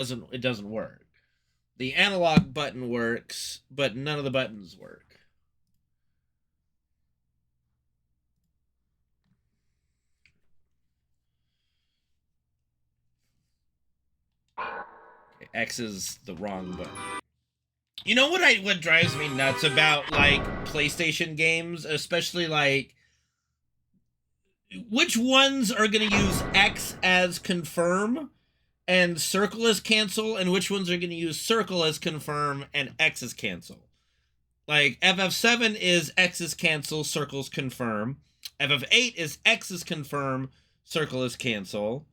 It doesn't work. The analog button works, but none of the buttons work. Okay, X is the wrong button. You know what drives me nuts about like PlayStation games, especially like which ones are going to use X as confirm and circle as cancel, and which ones are going to use circle as confirm and X as cancel. Like FF7 is X is cancel, circle's confirm. FF8 is X is confirm, circle is cancel.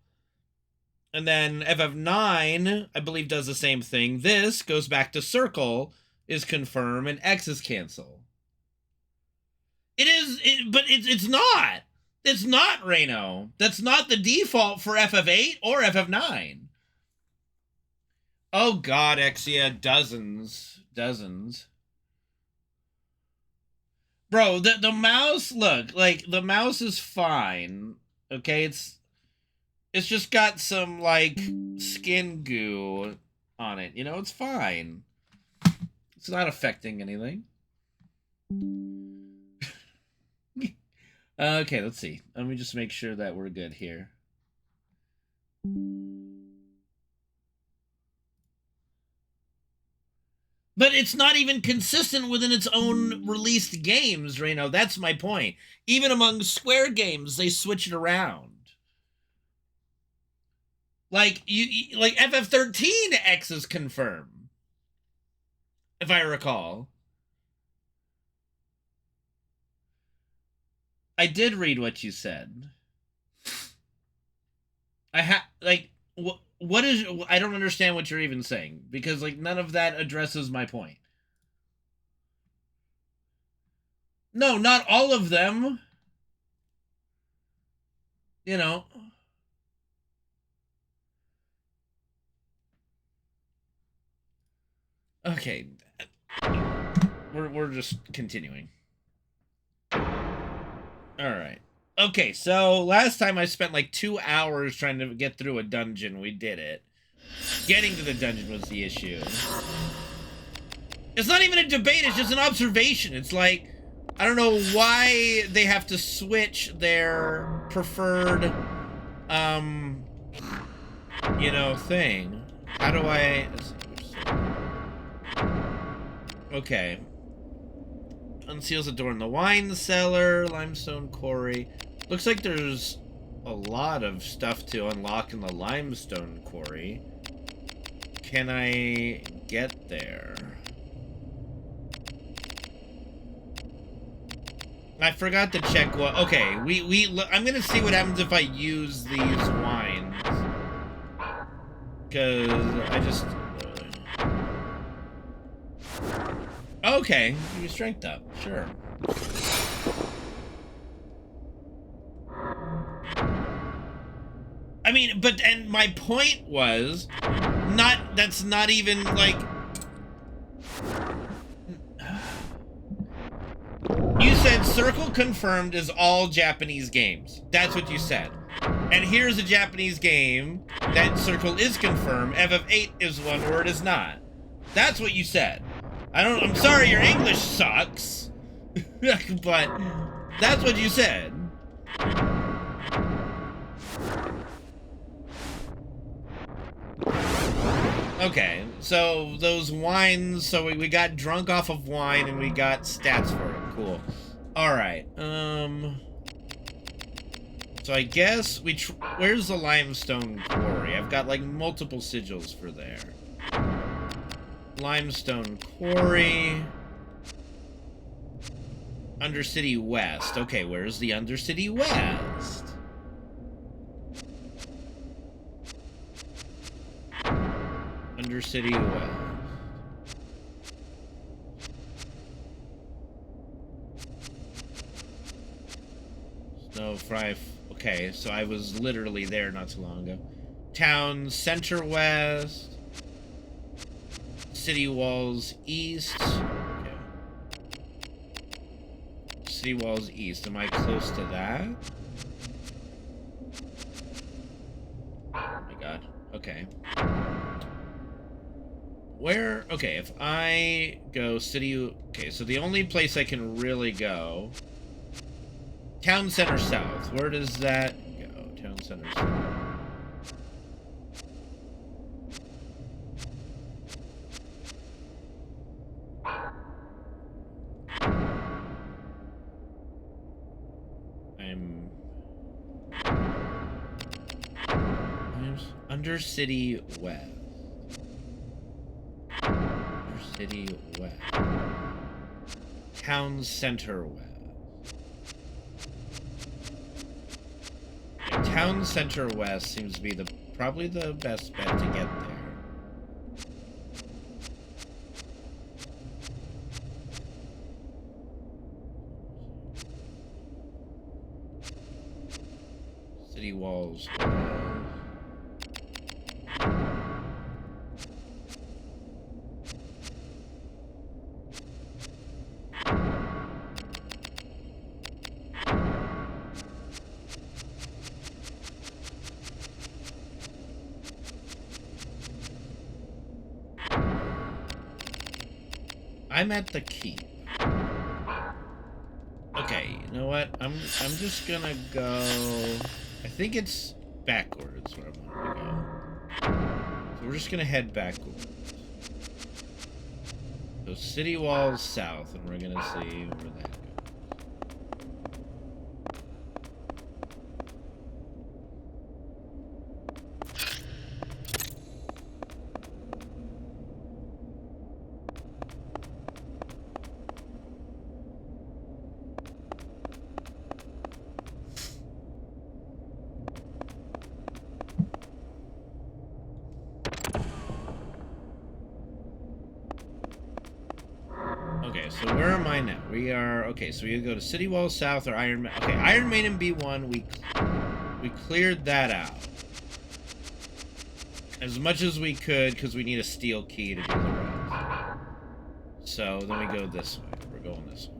And then FF9, I believe, does the same thing. This goes back to circle is confirm and X is cancel. But it's not. It's not, Reno. That's not the default for FF8 or FF9. Oh God, Exia, dozens. Bro, the mouse, look, like, the mouse is fine. Okay, it's just got some, like, skin goo on it. You know, it's fine. It's not affecting anything. Okay, let's see. Let me just make sure that we're good here. But it's not even consistent within its own released games, Reno. That's my point. Even among Square games, they switch it around. Like like FF13 X is confirmed, if I recall. I did read what you said. What is, I don't understand what you're even saying, because like none of that addresses my point. No, not all of them. You know. Okay. We're just continuing. All right. Okay, so last time I spent like 2 hours trying to get through a dungeon. We did it. Getting to the dungeon was the issue. It's not even a debate, it's just an observation. It's like, I don't know why they have to switch their preferred, you know, thing. How do I... Okay. Unseals the door in the wine cellar, limestone quarry. Looks like there's a lot of stuff to unlock in the limestone quarry. Can I get there? I forgot to check what... Okay, I'm gonna see what happens if I use these wines. Because I just... Okay, your strength up, sure. I mean, and my point was, that's not even, like... You said Circle confirmed is all Japanese games. That's what you said. And here's a Japanese game that Circle is confirmed. FF8 is one where it is not. That's what you said. I'm sorry your English sucks. But that's what you said. Okay, so those wines, so we got drunk off of wine and we got stats for it. Cool. Alright, so I guess where's the limestone quarry? I've got like multiple sigils for there. Limestone quarry. Undercity West. Okay, where's the Undercity West? Undercity West. Snow Fry. Okay, so I was literally there not too long ago. Town Center West. City Walls East. Okay. City Walls East. Am I close to that? Oh my god. Okay. where... Okay, if I go city... Okay, so the only place I can really go... Town Center South. Where does that go? Town Center South. Undercity West. Undercity West. Town Center West. Yeah, Town Center West seems to be probably the best bet to get there. City Walls West. I'm at the keep. Okay, you know what? I'm just gonna go... I think it's backwards where I want to go. So we're just gonna head backwards. So city walls south, and we're gonna see where that goes. Okay, so where am I now? We are... Okay, so we either go to City Wall South or Iron Maiden. Okay, Iron Maiden B1, we cleared that out. As much as we could, because we need a steel key to do the rest. So, then we go this way. We're going this way.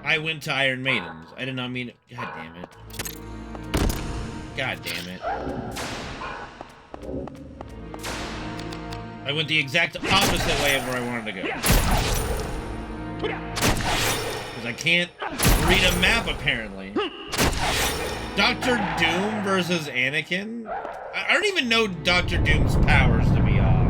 I went to Iron Maidens. I did not mean it. God damn it. God damn it. I went the exact opposite way of where I wanted to go. Because I can't read a map, apparently. Dr. Doom versus Anakin? I don't even know Dr. Doom's powers, to be honest.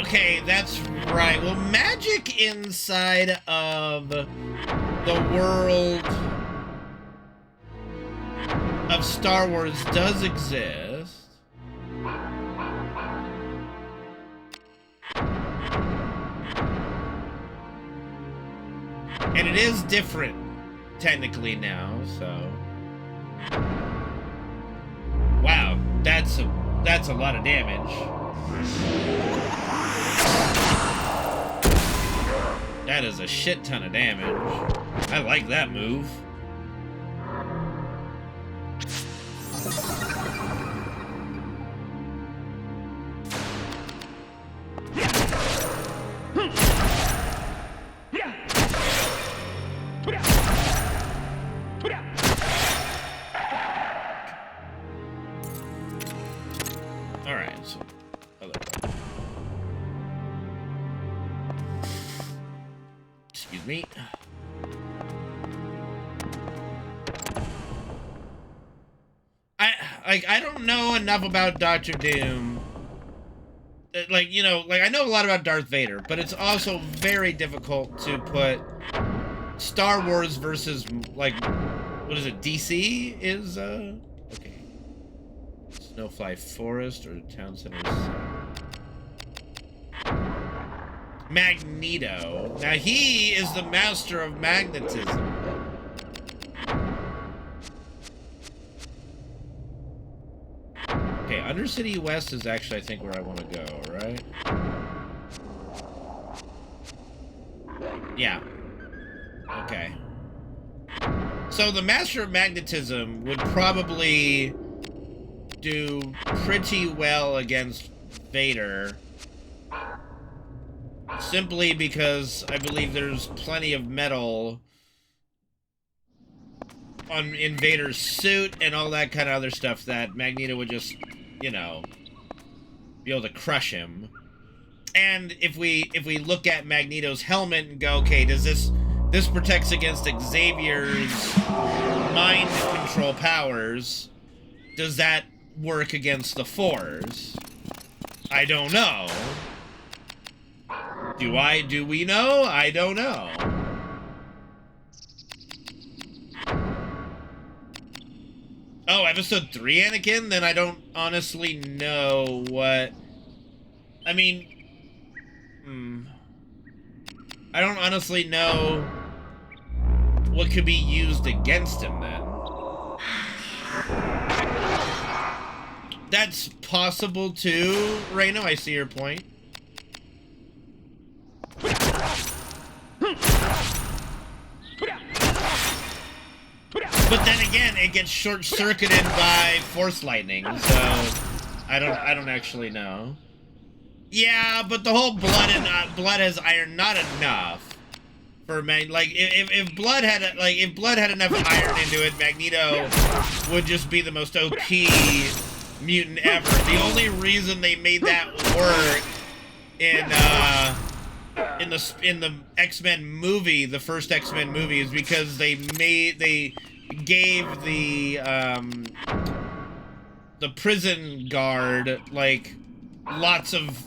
Okay, that's right. Well, magic inside of the world of Star Wars does exist. And it is different, technically, now, so... Wow, that's a lot of damage. That is a shit ton of damage. I like that move. Alright, so excuse me. I don't know enough about Dr. Doom. Like, you know, like I know a lot about Darth Vader, but it's also very difficult to put Star Wars versus, like, what is it, DC is, okay. Snowfly Forest or Town Center. Magneto. Now he is the master of magnetism. Okay, Undercity West is actually, I think, where I want to go, right? Yeah. Okay. So the Master of Magnetism would probably do pretty well against Vader. Simply because I believe there's plenty of metal in Vader's suit and all that kind of other stuff that Magneto would just, you know, be able to crush him. And if we look at Magneto's helmet and go, okay, does this protects against Xavier's mind control powers? Does that work against the Force? I don't know. Do we know? I don't know. Oh, episode 3 Anakin? Then I don't honestly know what... I mean... I don't honestly know what could be used against him then. That's possible too, Reno. I see your point. But then again, it gets short-circuited by force lightning, so I don't actually know. Yeah, but the whole blood has iron not enough for if blood had enough iron into it, Magneto would just be the most OP mutant ever. The only reason they made that work in the X-Men movie, the first X-Men movie, is because they gave the prison guard like lots of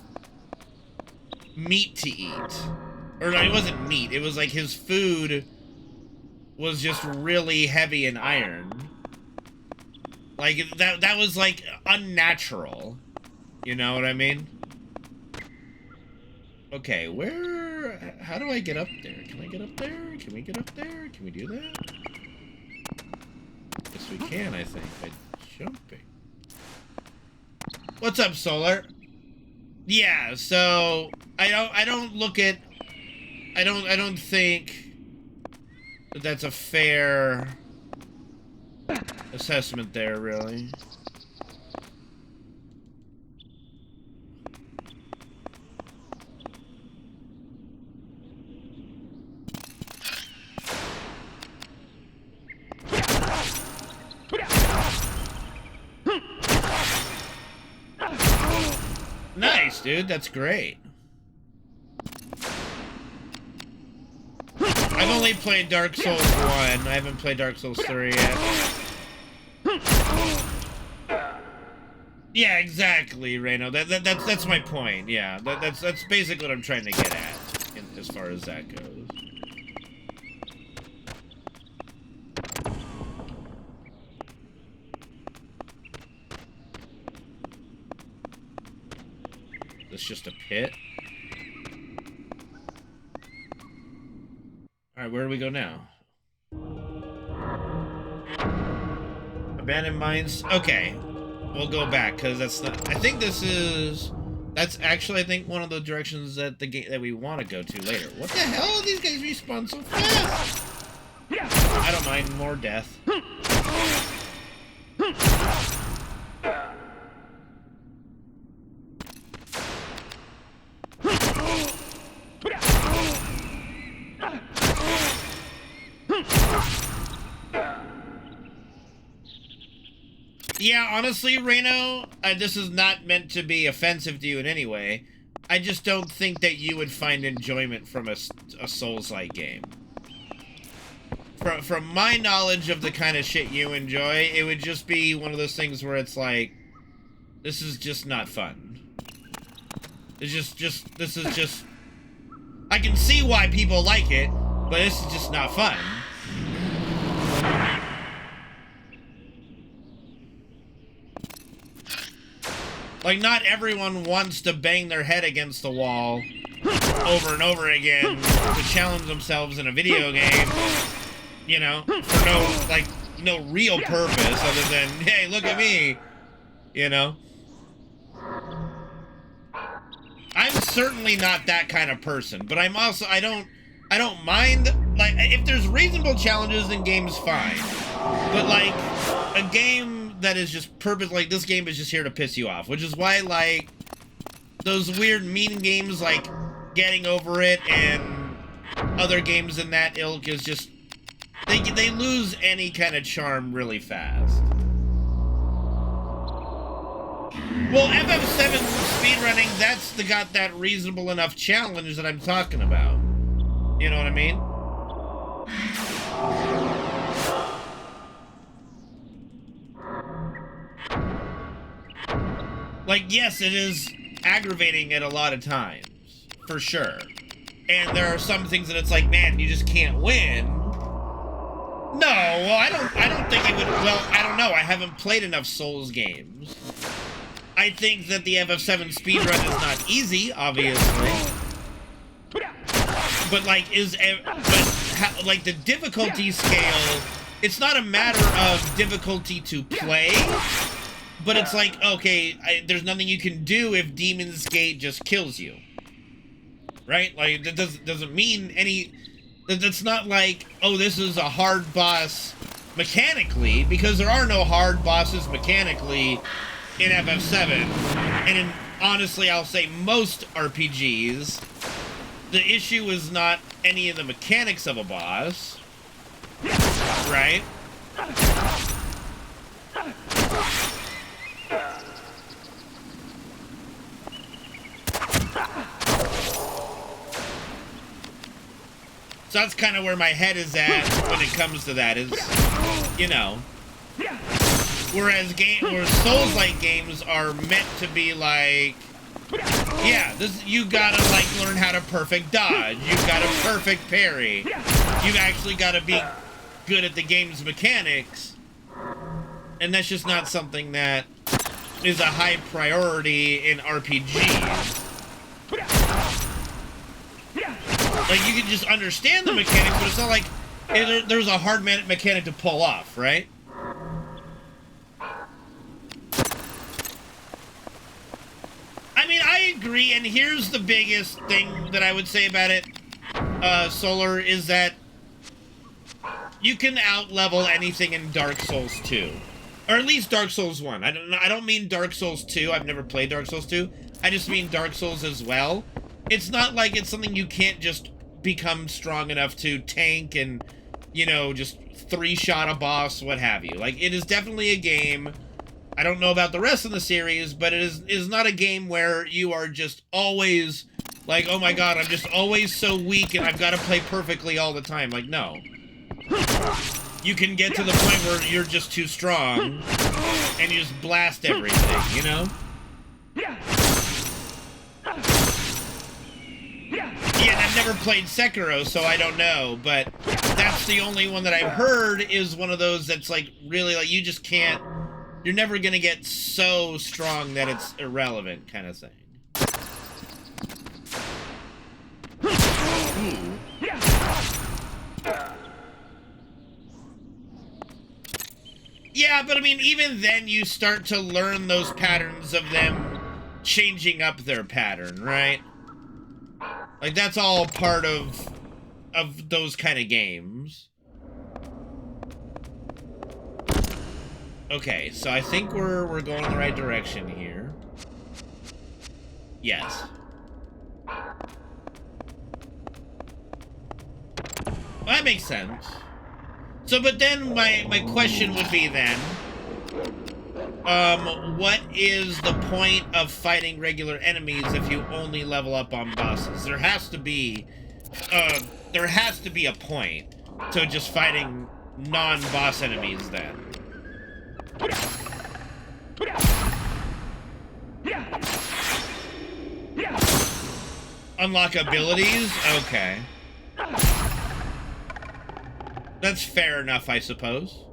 meat to eat. Or no, it wasn't meat. It was like his food was just really heavy in iron. Like that was like unnatural. You know what I mean? Okay, how do I get up there? Can I get up there? Can we get up there? Can we do that? Yes, we can, I think, by jumping. What's up, Solar? Yeah, so I don't think that that's a fair assessment there, really. Nice, dude. That's great. I've only played Dark Souls 1. I haven't played Dark Souls 3 yet. Yeah, exactly, Reno. That's my point. Yeah, that's basically what I'm trying to get at, as far as that goes. It's just a pit. Alright, where do we go now? Abandoned mines. Okay. We'll go back, because that's not... I think this is... That's actually, I think, one of the directions that that we want to go to later. What the hell? These guys respawn so fast! I don't mind more death. Yeah, honestly, Reno, this is not meant to be offensive to you in any way. I just don't think that you would find enjoyment from a Souls-like game. From my knowledge of the kind of shit you enjoy, it would just be one of those things where it's like, this is just not fun. It's this is just... I can see why people like it, but this is just not fun. Like, not everyone wants to bang their head against the wall over and over again to challenge themselves in a video game, you know, for no real purpose other than, hey, look at me, you know? I'm certainly not that kind of person, but I'm also, I don't I don't mind, like, if there's reasonable challenges in games, fine. But, like, a game that is just like, this game is just here to piss you off, which is why, like, those weird mean games like Getting Over It and other games in that ilk is just, they lose any kind of charm really fast. Well, FF7 speedrunning, that's got that reasonable enough challenge that I'm talking about. You know what I mean? Like, yes, it is aggravating at a lot of times, for sure. And there are some things that it's like, man, you just can't win. No, well, I don't think it would, well, I don't know, I haven't played enough Souls games. I think that the FF7 speedrun is not easy, obviously. But, like, like, the difficulty scale, it's not a matter of difficulty to play, but it's like, okay, there's nothing you can do if Demon's Gate just kills you. Right? Like, that doesn't mean any... That's not like, oh, this is a hard boss mechanically, because there are no hard bosses mechanically in FF7. And honestly, I'll say most RPGs, the issue is not any of the mechanics of a boss, right? So that's kind of where my head is at when it comes to that, is, you know. Whereas Souls-like games are meant to be like, yeah, you gotta, like, learn how to perfect dodge. You've got a perfect parry. You've actually got to be good at the game's mechanics. And that's just not something that is a high priority in RPGs. Like, you can just understand the mechanics, but it's not like there's a hard mechanic to pull off, right? I mean, I agree, and here's the biggest thing that I would say about it, Solar, is that you can out-level anything in Dark Souls 2. Or at least Dark Souls 1. I don't mean Dark Souls 2. I've never played Dark Souls 2. I just mean Dark Souls as well. It's not like it's something you can't just become strong enough to tank and, you know, just three-shot a boss, what have you. Like, it is definitely a game, I don't know about the rest of the series, but it is not a game where you are just always like, oh my god, I'm just always so weak and I've got to play perfectly all the time. Like, no. You can get to the point where you're just too strong and you just blast everything, you know? Yeah, and I've never played Sekiro, so I don't know, but that's the only one that I've heard is one of those that's, like, really, like, you just can't, you're never gonna get so strong that it's irrelevant kind of thing. Ooh. Yeah, but I mean, even then you start to learn those patterns of them changing up their pattern, right? Like, that's all part of those kind of games. Okay, so I think we're going in the right direction here. Yes. Well, that makes sense. So, but then my question would be then, what is the point of fighting regular enemies if you only level up on bosses? There has to be a point to just fighting non-boss enemies then. Unlock abilities? Okay. That's fair enough, I suppose.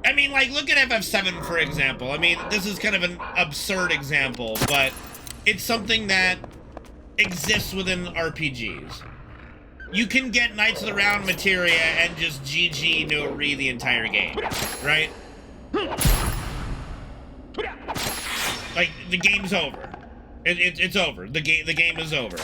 I mean, like, look at FF7, for example. I mean, this is kind of an absurd example, but it's something that exists within RPGs. you can get Knights of the Round materia and just GG no re the entire game, right? Like, the game's over. It's over. The game is over.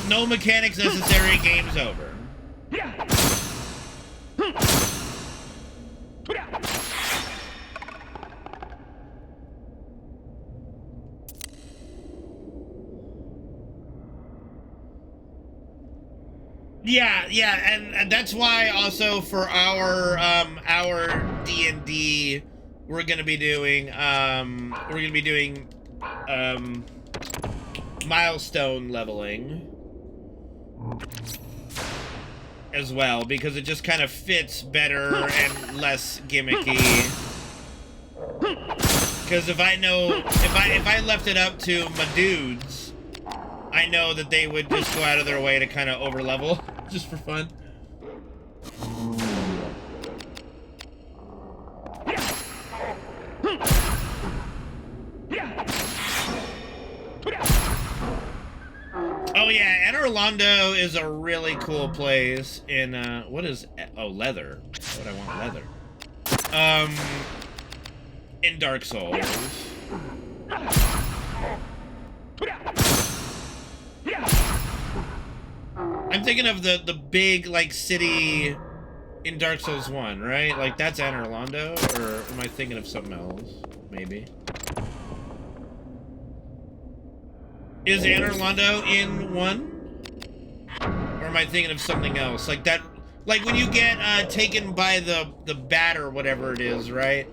No mechanics necessary, game's over. Yeah, and that's why also for our D&D we're gonna be doing milestone leveling as well, because it just kind of fits better and less gimmicky. Because if I left it up to my dudes, I know that they would just go out of their way to kind of overlevel just for fun. Oh yeah, Anne Orlando is a really cool place in what is leather? Why would I want leather? In Dark Souls. I'm thinking of the big like city in Dark Souls 1, right? Like that's Anne Orlando, or am I thinking of something else? Maybe. Is Anne Orlando in 1? Or am I thinking of something else? Like that, like when you get taken by the bat or whatever it is, right?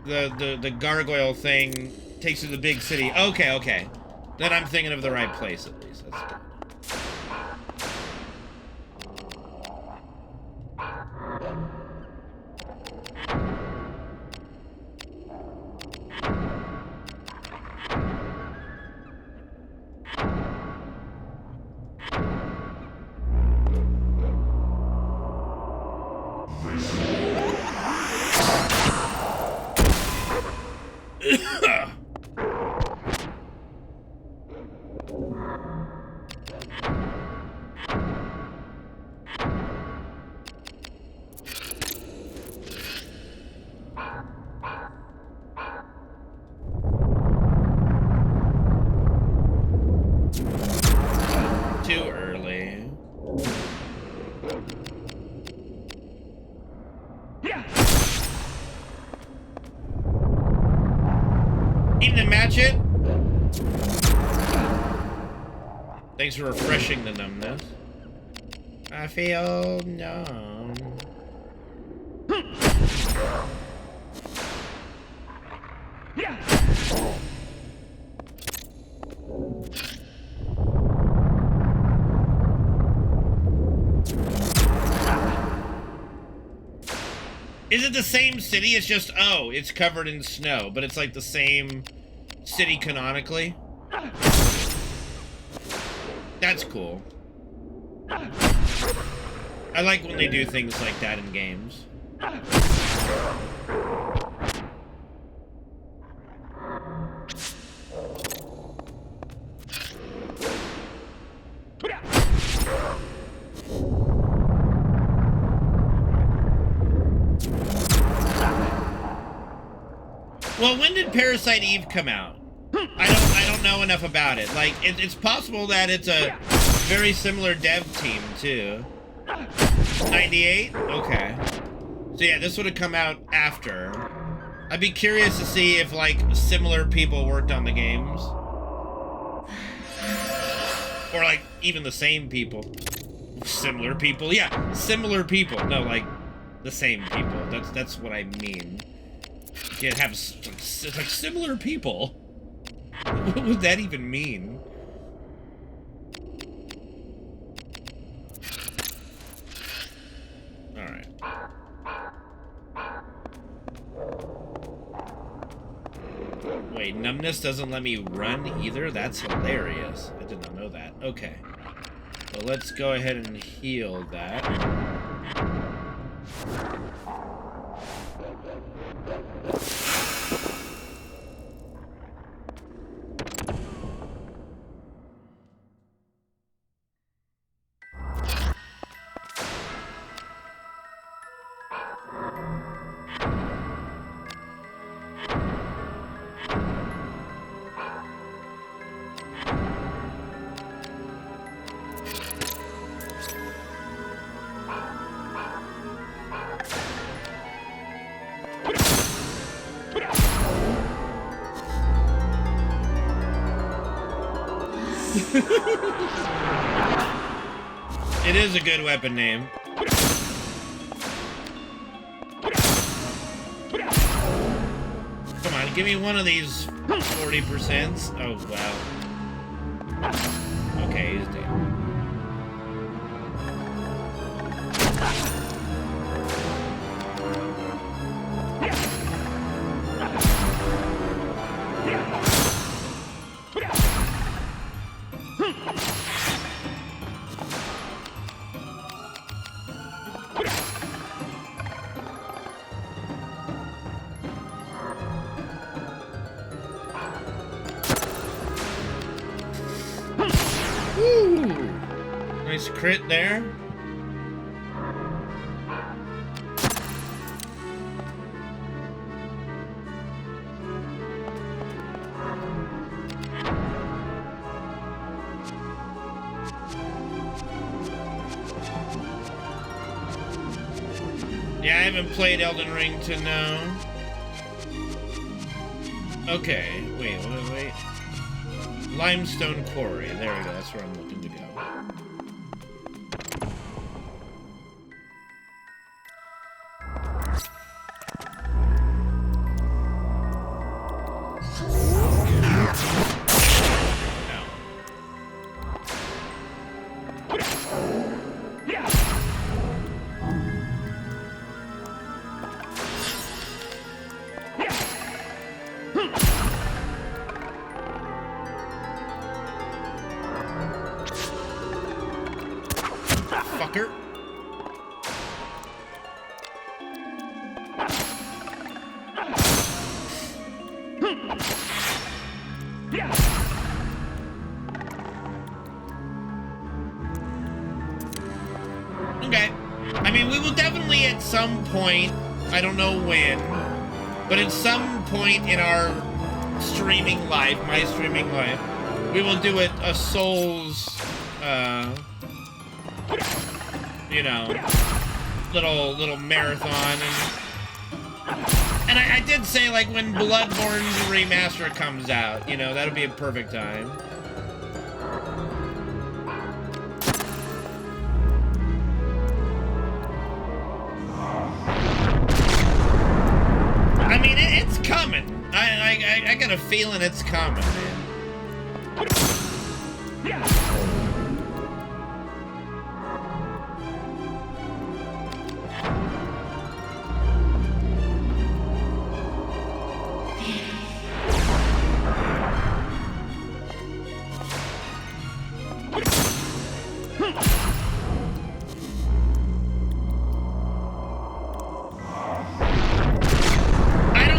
The gargoyle thing takes you to the big city. Okay. Then I'm thinking of the right place at least. That's good. Too early. Need to match it? Thanks for refreshing the numbness. I feel numb. Is it the same city? It's just, oh, it's covered in snow, but it's like the same city canonically. That's cool. I like when they do things like that in games. Well, when did Parasite Eve come out? I don't know enough about it. Like, it's possible that it's a very similar dev team, too. 98? Okay. So yeah, this would have come out after. I'd be curious to see if, like, similar people worked on the games. Or, like, even the same people. Similar people? Yeah, similar people. No, like, the same people. That's what I mean. You can't have, like, similar people. What would that even mean? Alright. Wait, numbness doesn't let me run either? That's hilarious. I did not know that. Okay. Well, let's go ahead and heal that. It is a good weapon name. Come on, give me one of these 40%. Oh, wow. Okay, he's dead. Nice crit there. Yeah, I haven't played Elden Ring to know. Okay, wait. Limestone Quarry. There we go. That's where I'm looking to go. Fucker. Okay. I mean, we will definitely at some point, I don't know when, but at some point in our streaming life, my streaming life, we will do a Souls, you know, little marathon. And I did say, like, when Bloodborne's remaster comes out, you know, that'll be a perfect time. I mean, it's coming. I got a feeling it's coming, man.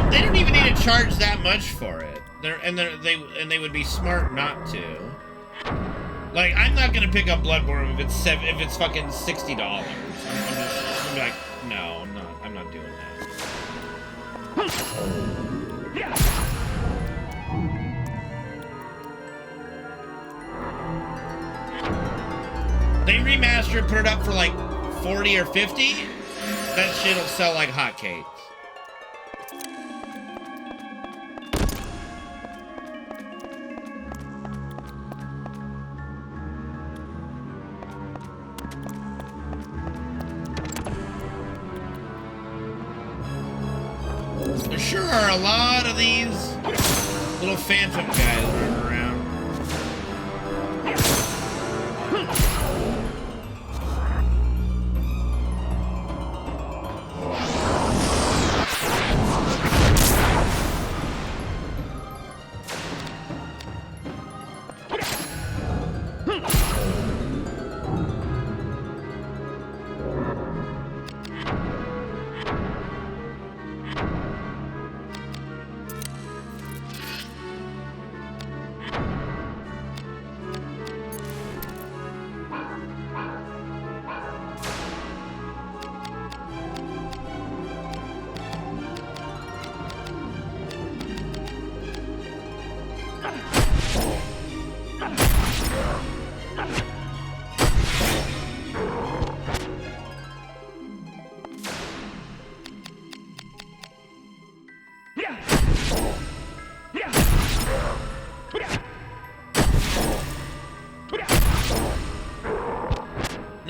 They don't even need to charge that much for it. They would be smart not to. Like, I'm not gonna pick up Bloodborne if it's fucking $60. I'm just gonna be like, no, I'm not doing that. They remaster, put it up for like 40 or 50. That shit'll sell like hotcakes. There sure are a lot of these little phantom guys running around.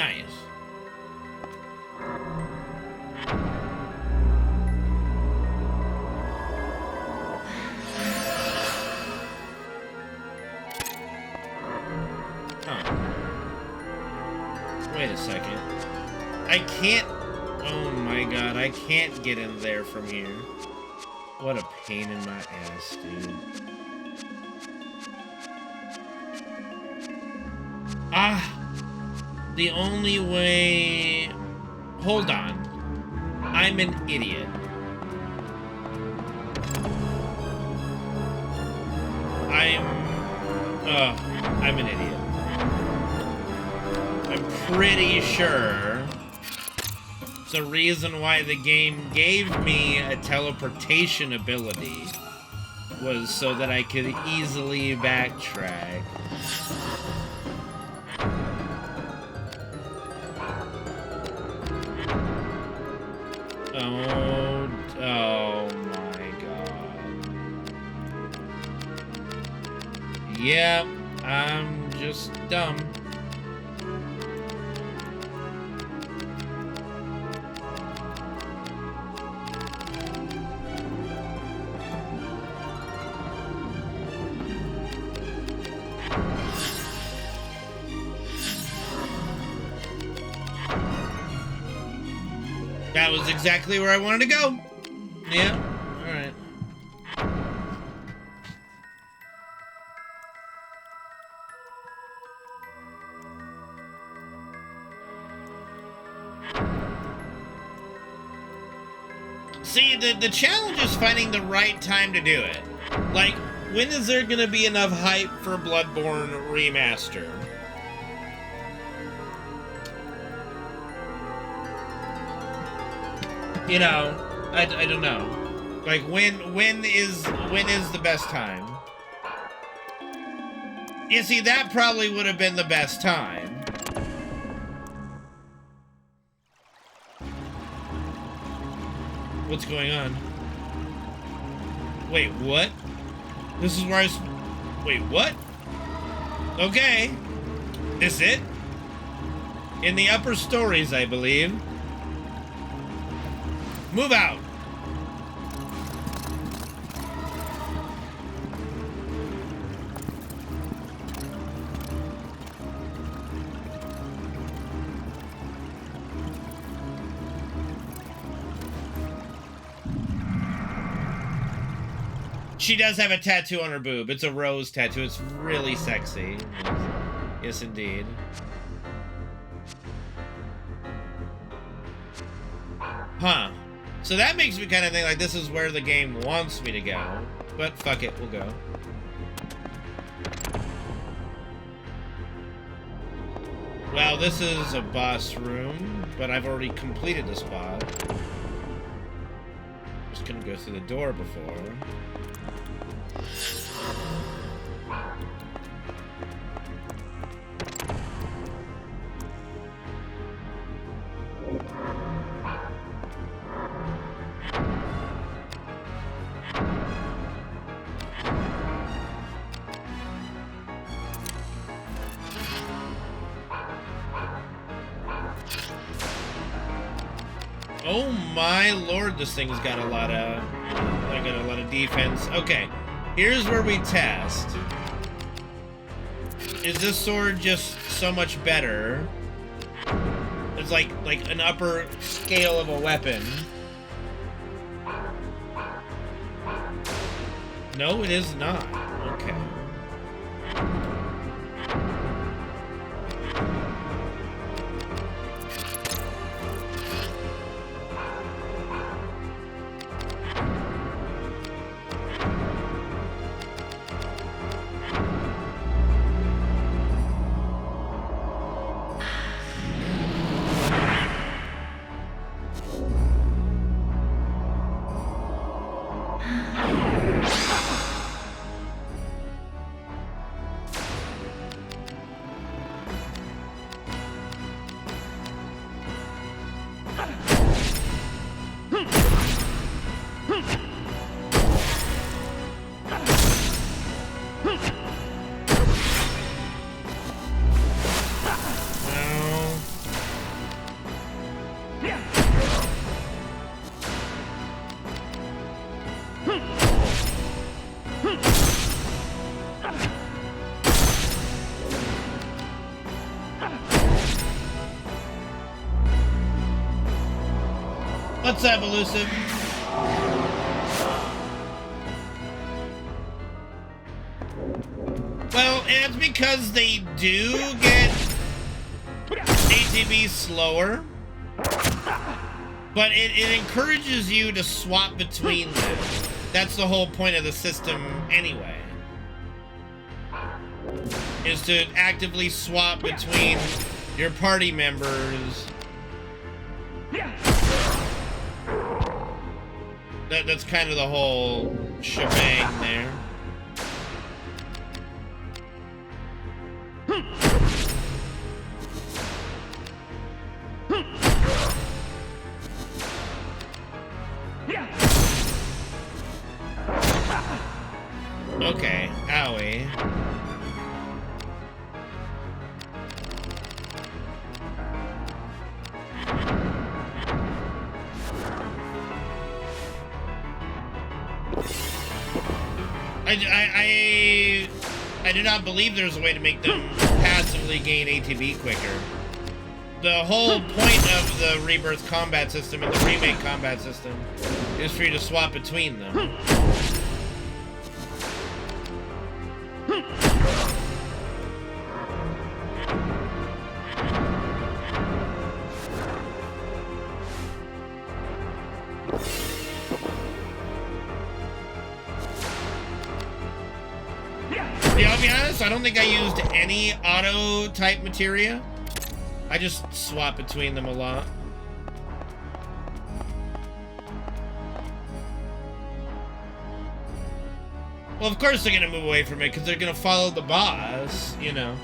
Nice. Huh. Wait a second. I can't... Oh my god, I can't get in there from here. What a pain in my ass, dude. Ah! The only way... Hold on. I'm an idiot. I'm an idiot. I'm pretty sure the reason why the game gave me a teleportation ability was so that I could easily backtrack. Oh my god. Yep, I'm just dumb. That was exactly where I wanted to go. Yeah, alright. See, the challenge is finding the right time to do it. Like, when is there gonna be enough hype for Bloodborne Remaster? You know, I don't know. Like, when is the best time? You see, that probably would have been the best time. What's going on? Wait, what? This is where I... Wait, what? Okay. This it? In the upper stories, I believe. Move out! She does have a tattoo on her boob. It's a rose tattoo. It's really sexy. Yes, indeed. Huh. So that makes me kind of think like this is where the game wants me to go. But fuck it, we'll go. Well, this is a boss room, but I've already completed the spot. Just couldn't go through the door before. Oh my lord, this thing's got a lot of... I got a lot of defense. Okay, here's where we test. Is this sword just so much better? It's like an upper scale of a weapon. No, it is not. Okay. What's up, Elusive? Well, it's because they do get ATB slower, but it encourages you to swap between them. That's the whole point of the system anyway, is to actively swap between your party members. That's kind of the whole shebang there. Okay, owie. I do not believe there's a way to make them passively gain ATB quicker. The whole point of the Rebirth combat system and the Remake combat system is for you to swap between them. Yeah, I'll be honest, I don't think I used any auto-type materia. I just swap between them a lot. Well, of course they're gonna move away from it, because they're gonna follow the boss, you know.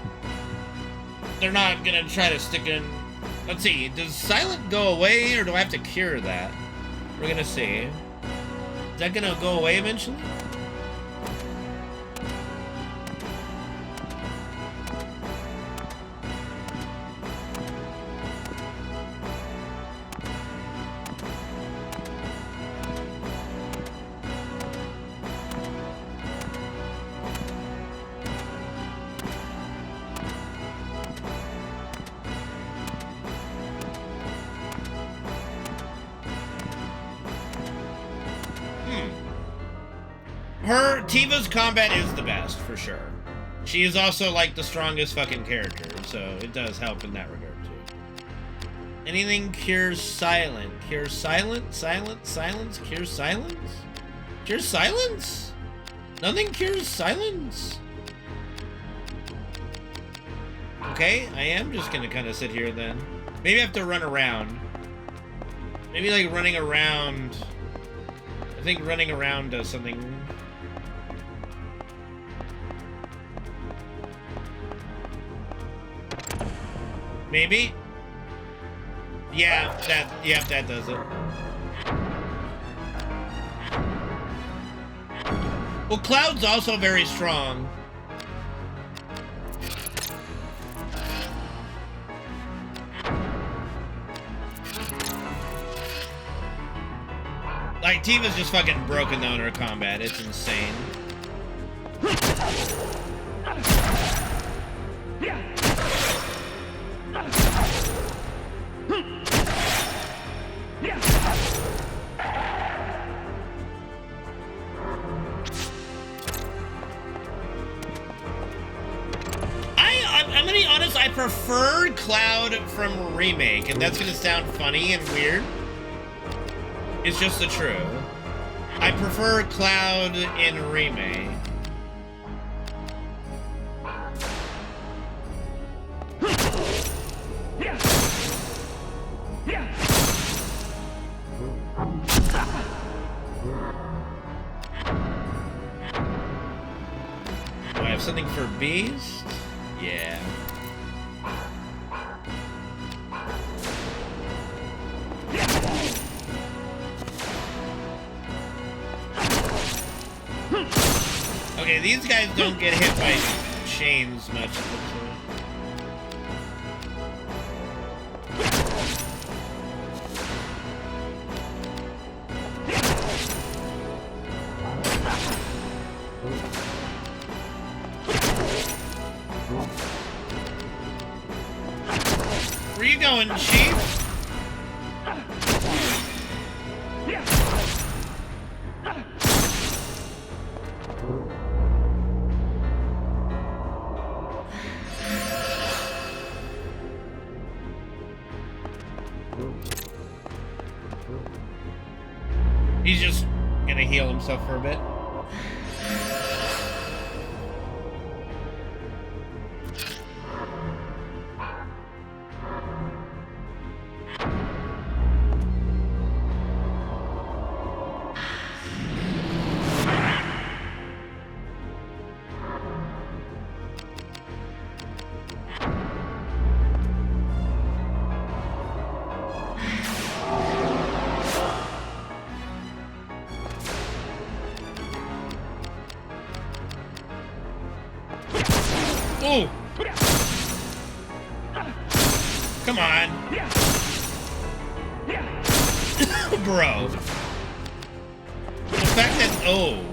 They're not gonna try to stick in... Let's see, does Silent go away, or do I have to cure that? We're gonna see. Is that gonna go away eventually? Tiva's combat is the best, for sure. She is also, like, the strongest fucking character, so it does help in that regard, too. Anything cures silent. Cures silent? Silence? Cures silence? Cures silence? Nothing cures silence? Okay, I am just gonna kind of sit here, then. Maybe I have to run around. Maybe, like, running around... I think running around does something... Maybe? Yeah, that does it. Well, Cloud's also very strong. Like, Tiva's just fucking broken though in her combat. It's insane. I'm gonna be honest, I prefer Cloud from Remake, and that's gonna sound funny and weird. It's just the truth. I prefer Cloud in Remake. Do I have something for Beast? Yeah. Okay, these guys don't get hit by chains much. Where you going, Chief? He's just gonna heal himself for a bit. Oh! Come on. Bro. The fact that... Oh.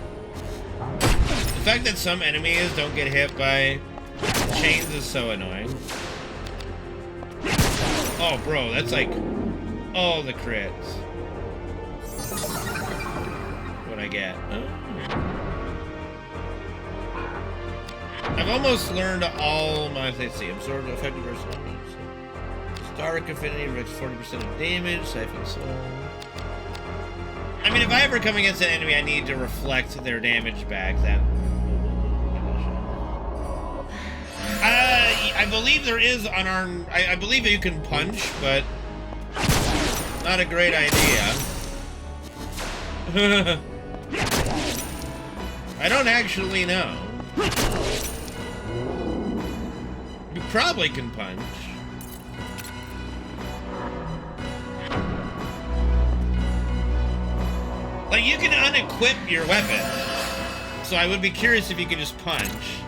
The fact that some enemies don't get hit by chains is so annoying. Oh, bro. That's like... all the crits. What I get. Oh. I've almost learned all my... Let's see. Absorb effective versus... Stark Affinity makes 40% of damage. Siphon Soul. I mean, if I ever come against an enemy, I need to reflect their damage back. That... I believe there is unarmed... I believe you can punch, but... not a great idea. I don't actually know. You probably can punch. Like, you can unequip your weapon. So I would be curious if you could just punch.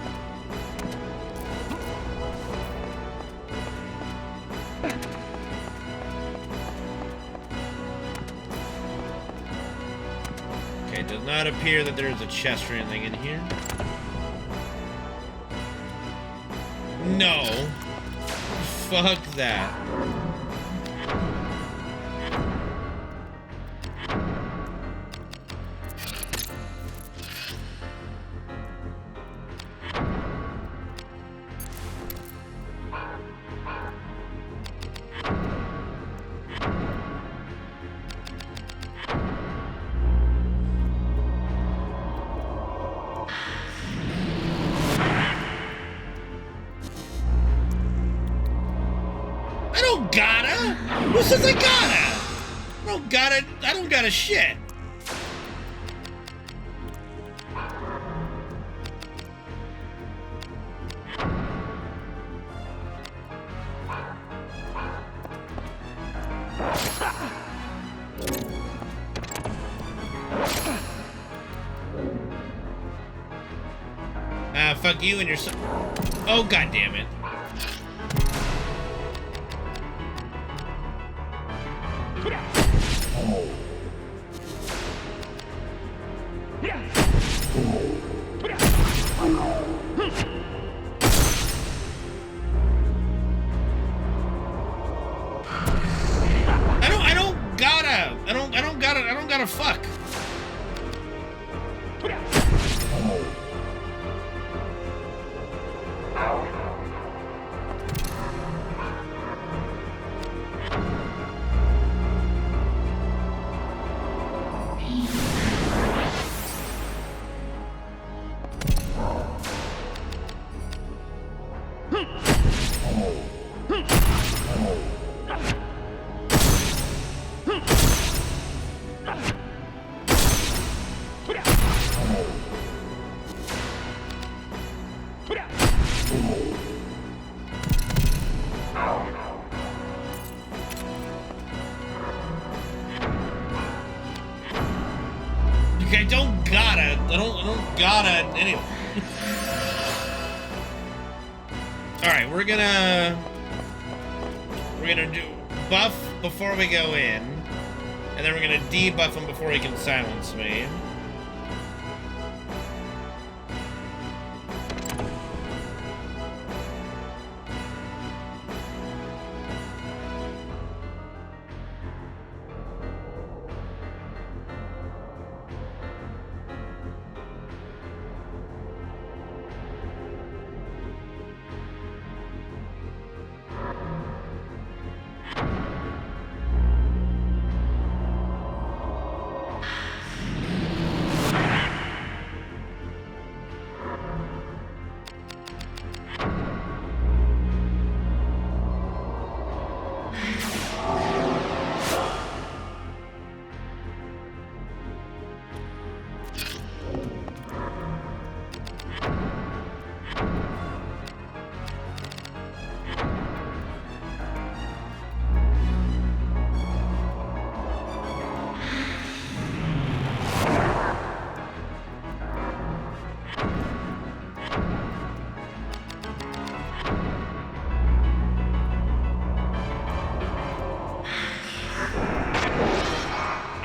Okay, it does not appear that there is a chest or anything in here. No. Fuck that. Who says I gotta? I don't gotta shit. Fuck you and your son. Oh, god damn it. I don't gotta fuck. Anyway. Alright, we're gonna do buff before we go in, and then we're gonna debuff him before he can silence me.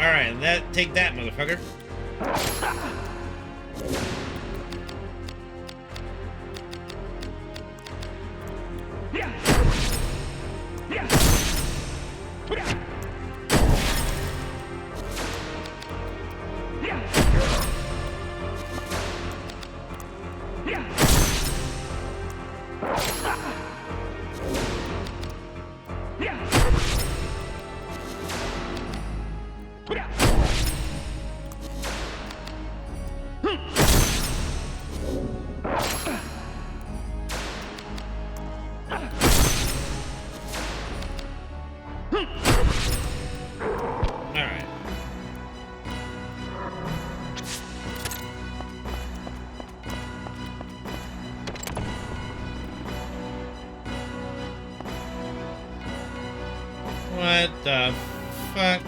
Alright, take that, motherfucker. What the fuck?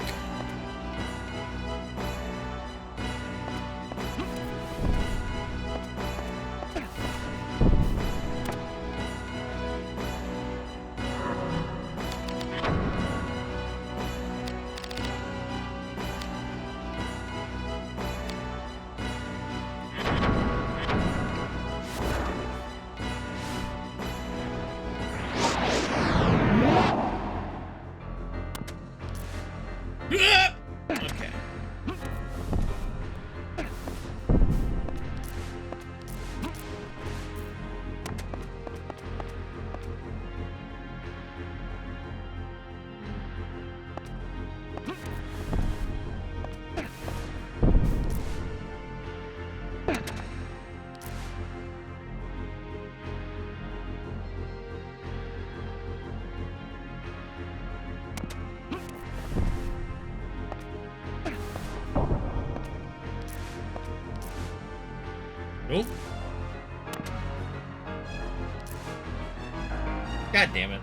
Okay. Nope. God damn it.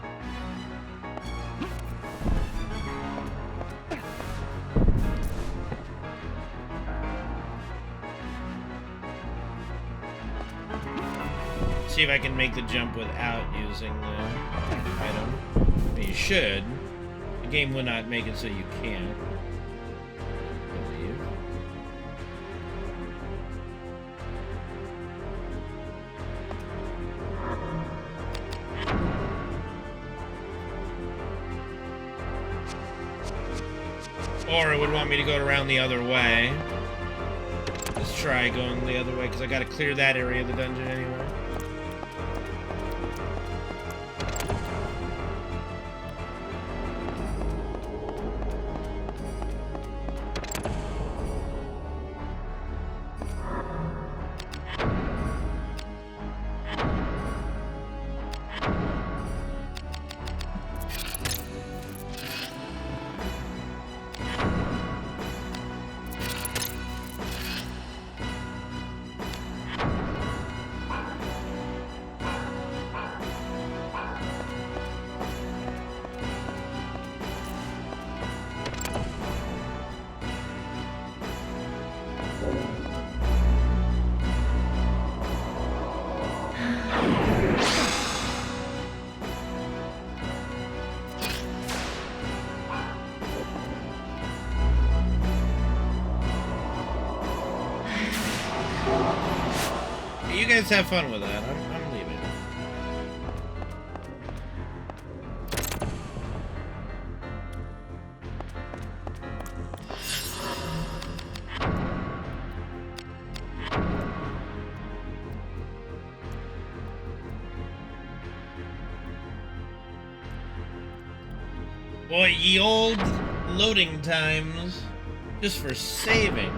See if I can make the jump without using the item. I mean, you should. The game will not make it so you can't. I believe. Or it would want me to go around the other way. Let's try going the other way, because I gotta clear that area of the dungeon anyway. You guys have fun with that. I'm leaving. Boy, ye old loading times just for saving.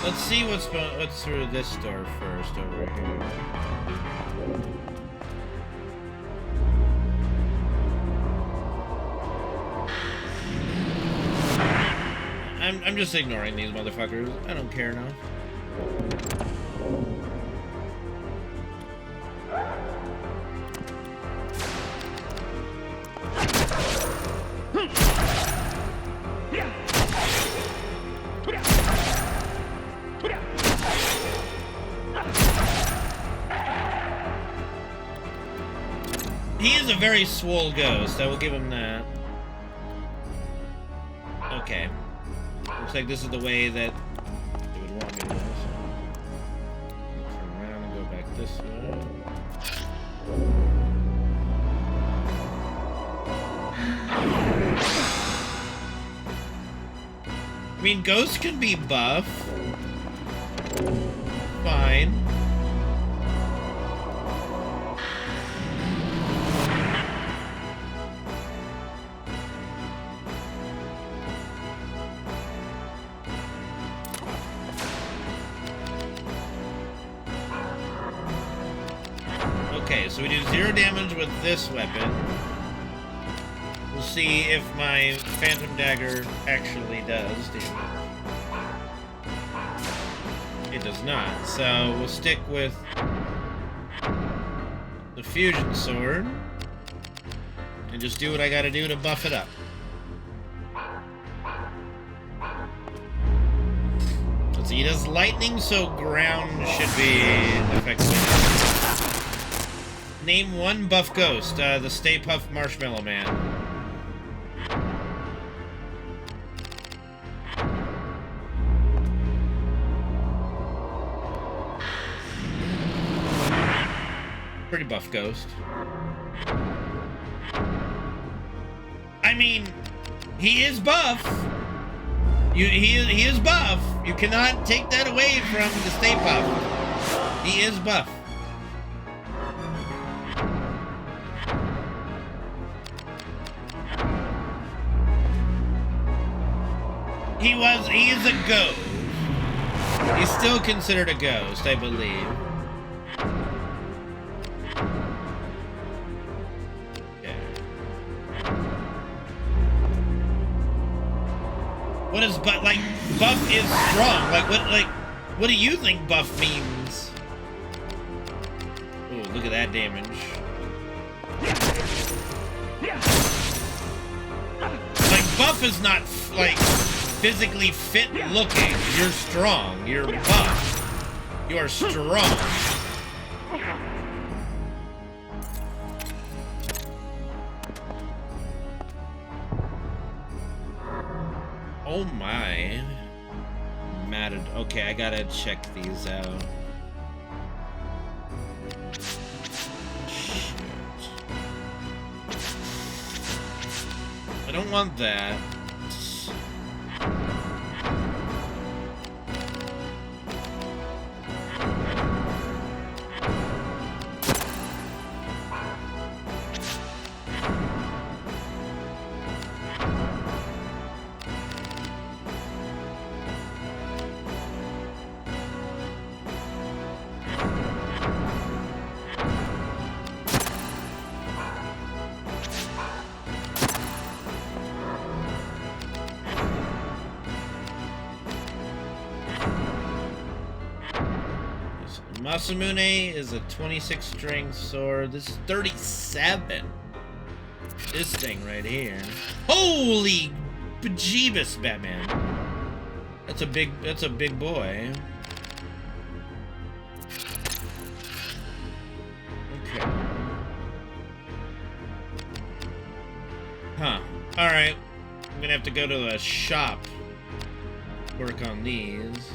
Let's see what's through this door first over here. I'm just ignoring these motherfuckers. I don't care now. He is a very swole ghost. I will give him that. Okay. Looks like this is the way that they would want me to go. So turn around and go back this way. I mean, ghosts can be buff. Fine. Okay, so we do 0 damage with this weapon. We'll see if my Phantom Dagger actually does damage. It does not, so we'll stick with the Fusion Sword and just do what I gotta do to buff it up. Let's see, he does lightning, so ground should be effective. Name one buff ghost. The Stay Puft Marshmallow Man. Pretty buff ghost. I mean, he is buff. He is buff. You cannot take that away from the Stay Puft. He is buff. He is a ghost. He's still considered a ghost, I believe. Okay. What is buff? Like, buff is strong. What do you think buff means? Oh, look at that damage. Like, buff is not, like, physically fit looking. You're strong. You're buff. You are strong. Oh my. Matted. Okay, I gotta check these out. Shit. I don't want that. Masamune is a 26 string sword. This is 37. This thing right here. Holy bejeebus, Batman. That's a big boy. Okay. Huh. Alright. I'm gonna have to go to a shop. Work on these.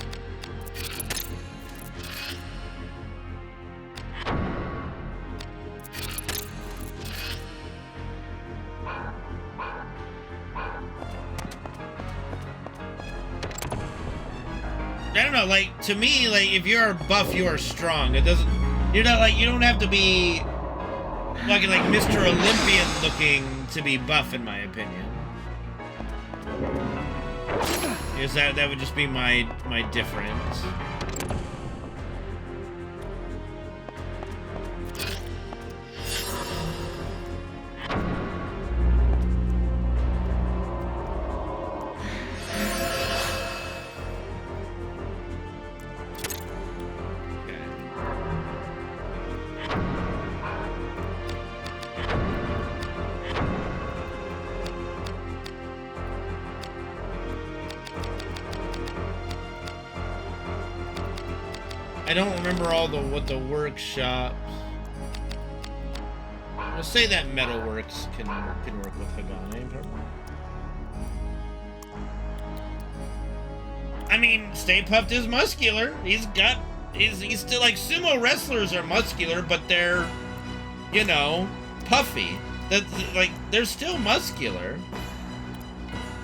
I don't know, like, to me, like, if you're buff, you are strong. It doesn't, you're not, like, you don't have to be fucking, like, Mr. Olympian looking to be buff, in my opinion. Because that would just be my difference. I don't remember all the what the workshops. We'll say that Metalworks can work with Hagane. I mean, Stay Puft is muscular. He's still like sumo wrestlers are muscular, but they're, you know, puffy. That's like they're still muscular.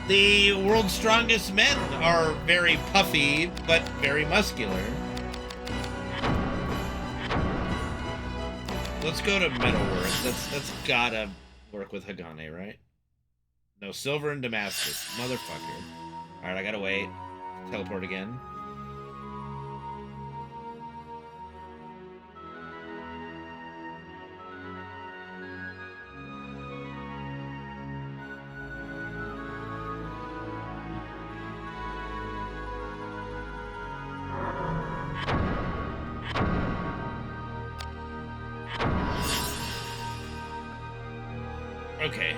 The world's strongest men are very puffy, but very muscular. Let's go to Metalworks. That's gotta work with Hagane, right? No, Silver and Damascus. Motherfucker. Alright, I gotta wait. Teleport again. Okay.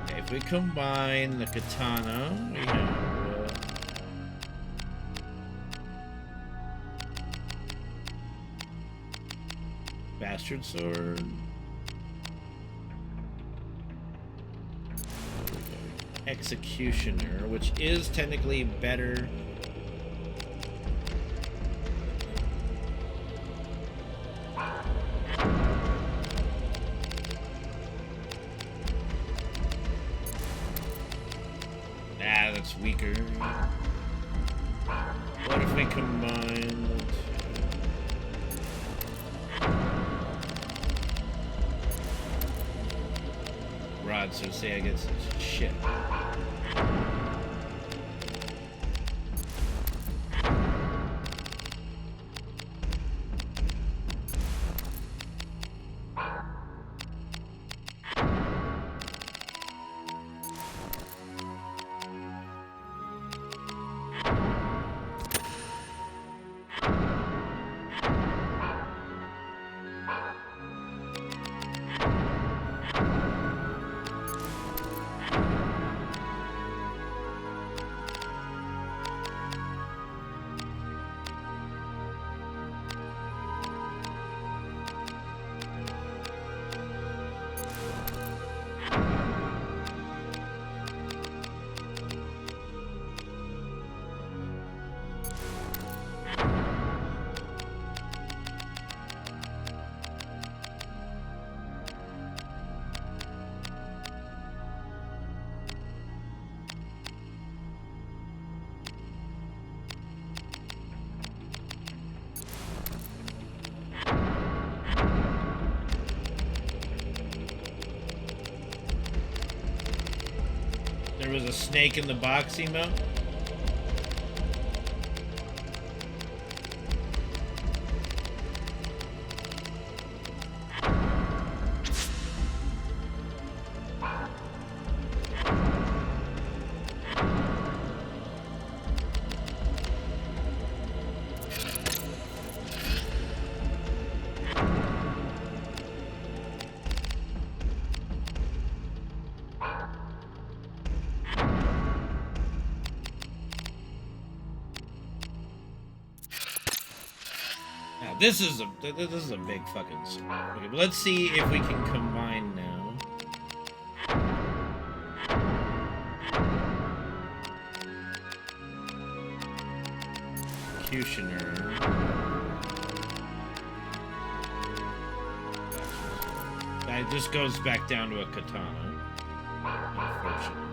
If we combine the katana, we have bastard sword. Executioner, which is technically better. That's weaker. What if we combine the two? Rod, so say I get some shit. There was a snake in the box emote. This is a big fucking sword. Okay, but let's see if we can combine now. Executioner. That just goes back down to a katana. Unfortunately.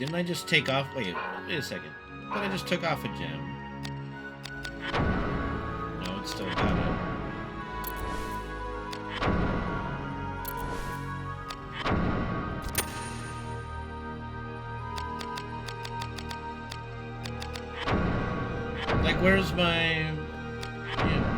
didn't I just take off? Wait a second. I thought I just took off a gem. No, it's still got it. Like, where's my... Yeah.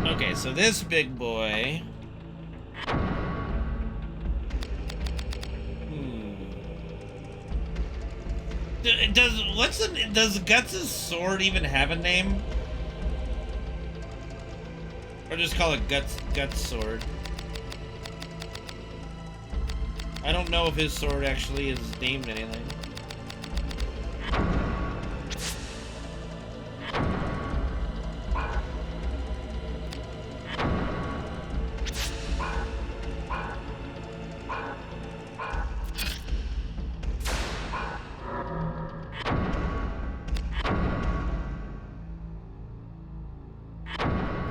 Okay, so this big boy... Does Guts' sword even have a name? Or just call it Guts sword? I don't know if his sword actually is named anything.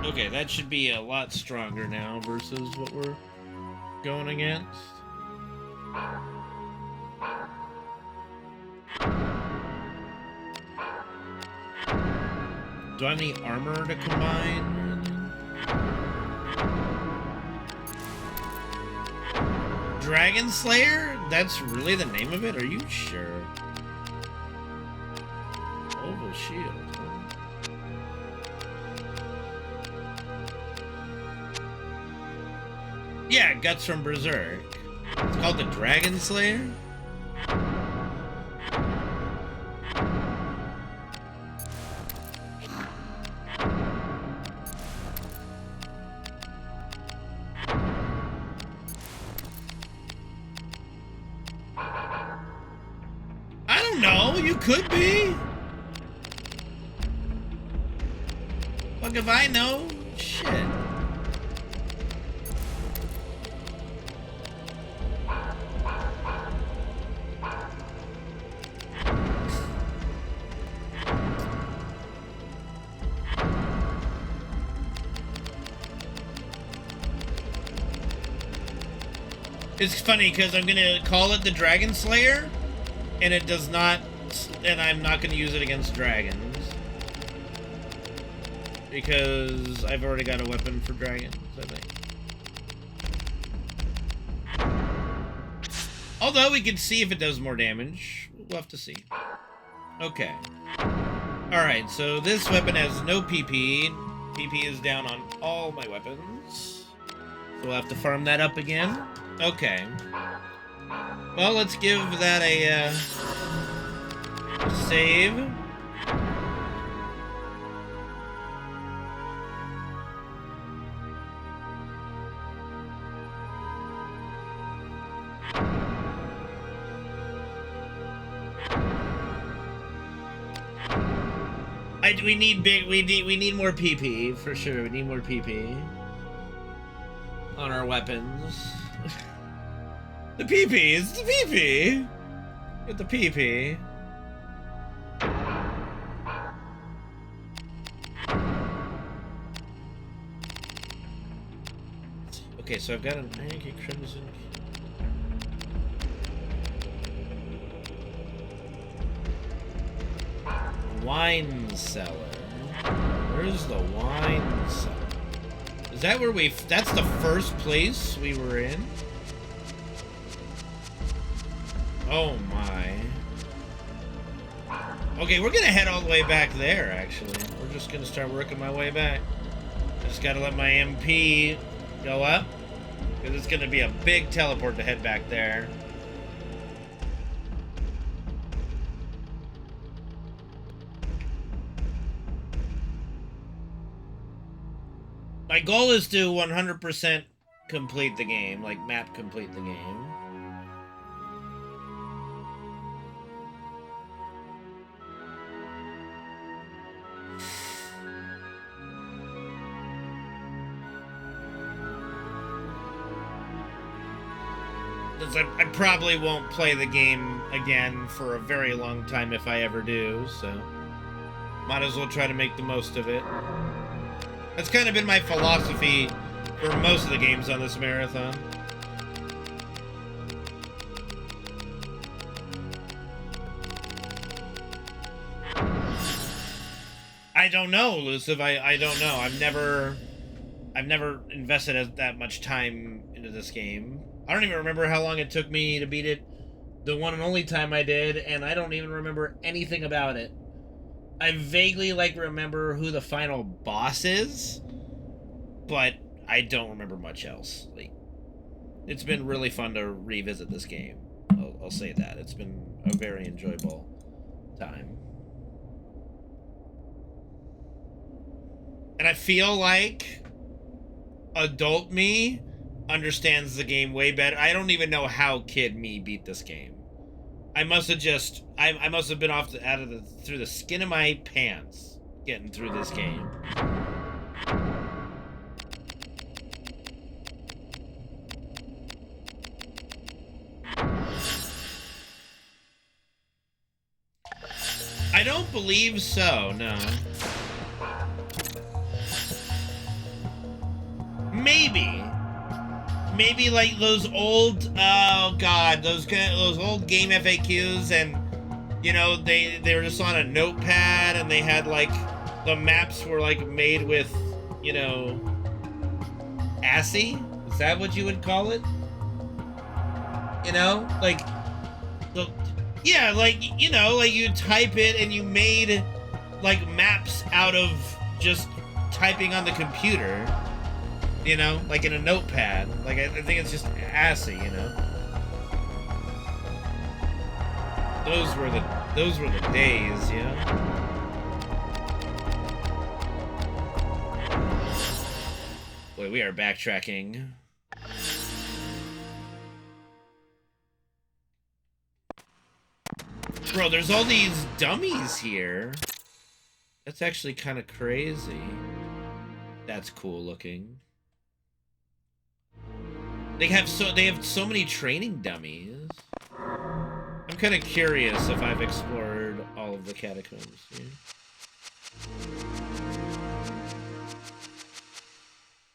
Okay, that should be a lot stronger now versus what we're going against. Do I have any armor to combine? Dragon Slayer? That's really the name of it? Are you sure? Oval Shield. Yeah, Guts from Berserk. It's called the Dragon Slayer? I don't know, you could be. Fuck if I know. Shit. It's funny because I'm gonna call it the Dragon Slayer, and it does not, and I'm not gonna use it against dragons because I've already got a weapon for dragons, I think. Although we can see if it does more damage. We'll have to see. Okay. Alright, so this weapon has no PP. PP is down on all my weapons. So we'll have to farm that up again. Okay. Well, let's give that a save. We need more PP for sure. We need more PP on our weapons. The PP is the PP. Get the PP. Okay, so I've got an Iron Key Crimson. Wine cellar. Where's the wine cellar? Is that where that's the first place we were in? Oh my. Okay, we're gonna head all the way back there, actually. We're just gonna start working my way back. I just gotta let my MP go up, because it's gonna be a big teleport to head back there. My goal is to 100% complete the game, like map complete the game. I probably won't play the game again for a very long time if I ever do, so might as well try to make the most of it. That's kind of been my philosophy for most of the games on this marathon. I don't know, Luciv. I don't know. I've never invested that much time into this game. I don't even remember how long it took me to beat it the one and only time I did, and I don't even remember anything about it. I vaguely, remember who the final boss is, but I don't remember much else. It's been really fun to revisit this game. I'll say that. It's been a very enjoyable time. And I feel like adult me understands the game way better. I don't even know how kid me beat this game. I must have just I must have been through the skin of my pants getting through this game. I don't believe so, no. Maybe like those old, oh god, those old game FAQs, and you know they were just on a notepad, and they had the maps were made with, you know, ASCII. Is that what you would call it? You know, you type it and you made maps out of just typing on the computer. You know, in a notepad. I think it's just ASCII, you know. Those were the days, you know. Boy, we are backtracking. Bro, there's all these dummies here. That's actually kind of crazy. That's cool looking. They have so many training dummies. I'm kind of curious if I've explored all of the catacombs here.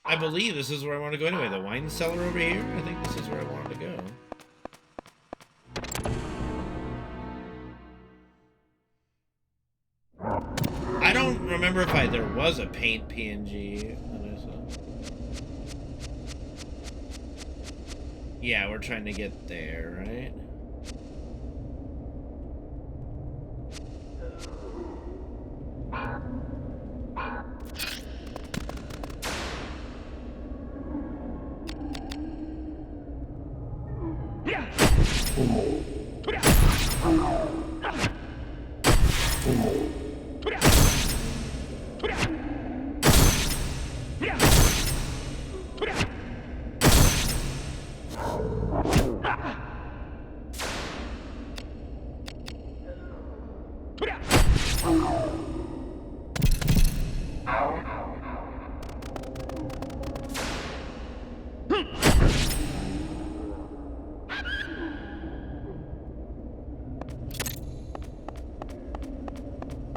I believe this is where I want to go anyway. The wine cellar over here? I think this is where I wanted to go. I don't remember if there was a paint PNG on this one. Yeah, we're trying to get there, right?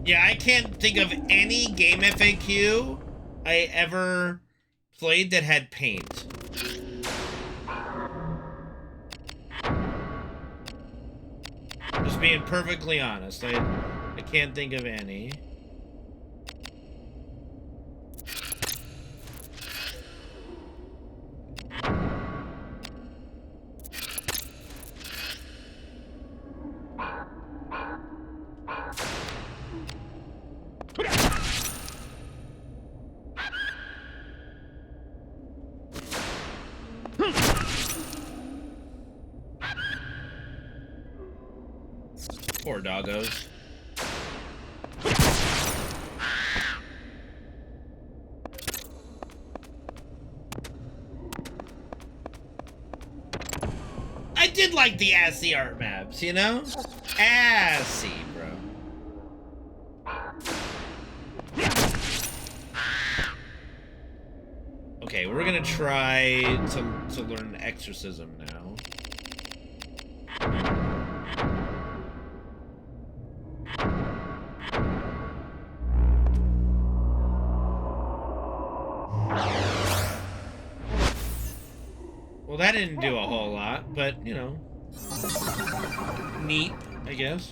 Yeah, I can't think of any game FAQ I ever played that had paint. Just being perfectly honest, I can't think of any. Poor doggos. I did like the ASCII art maps, you know? ASCII, bro. Okay, we're gonna try to learn exorcism now. Well, that didn't do a whole lot, but, you know, neat, I guess.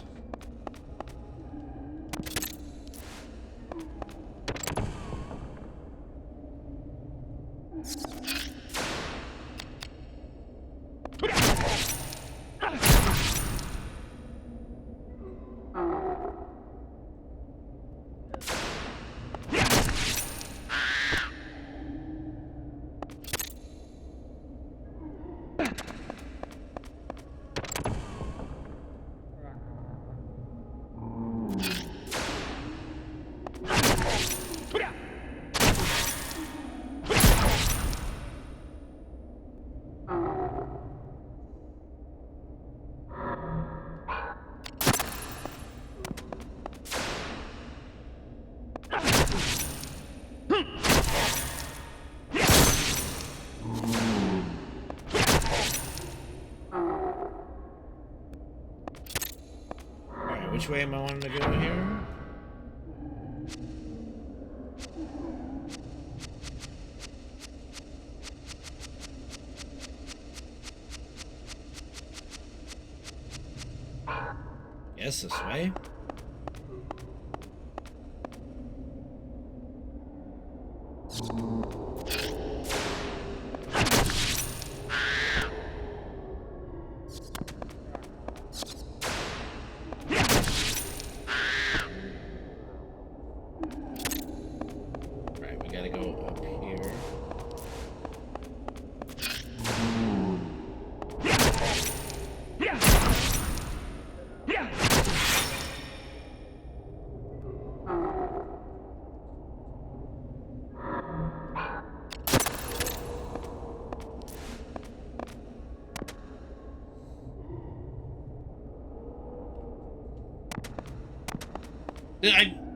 Which way am I wanting to go here? Yes, this way.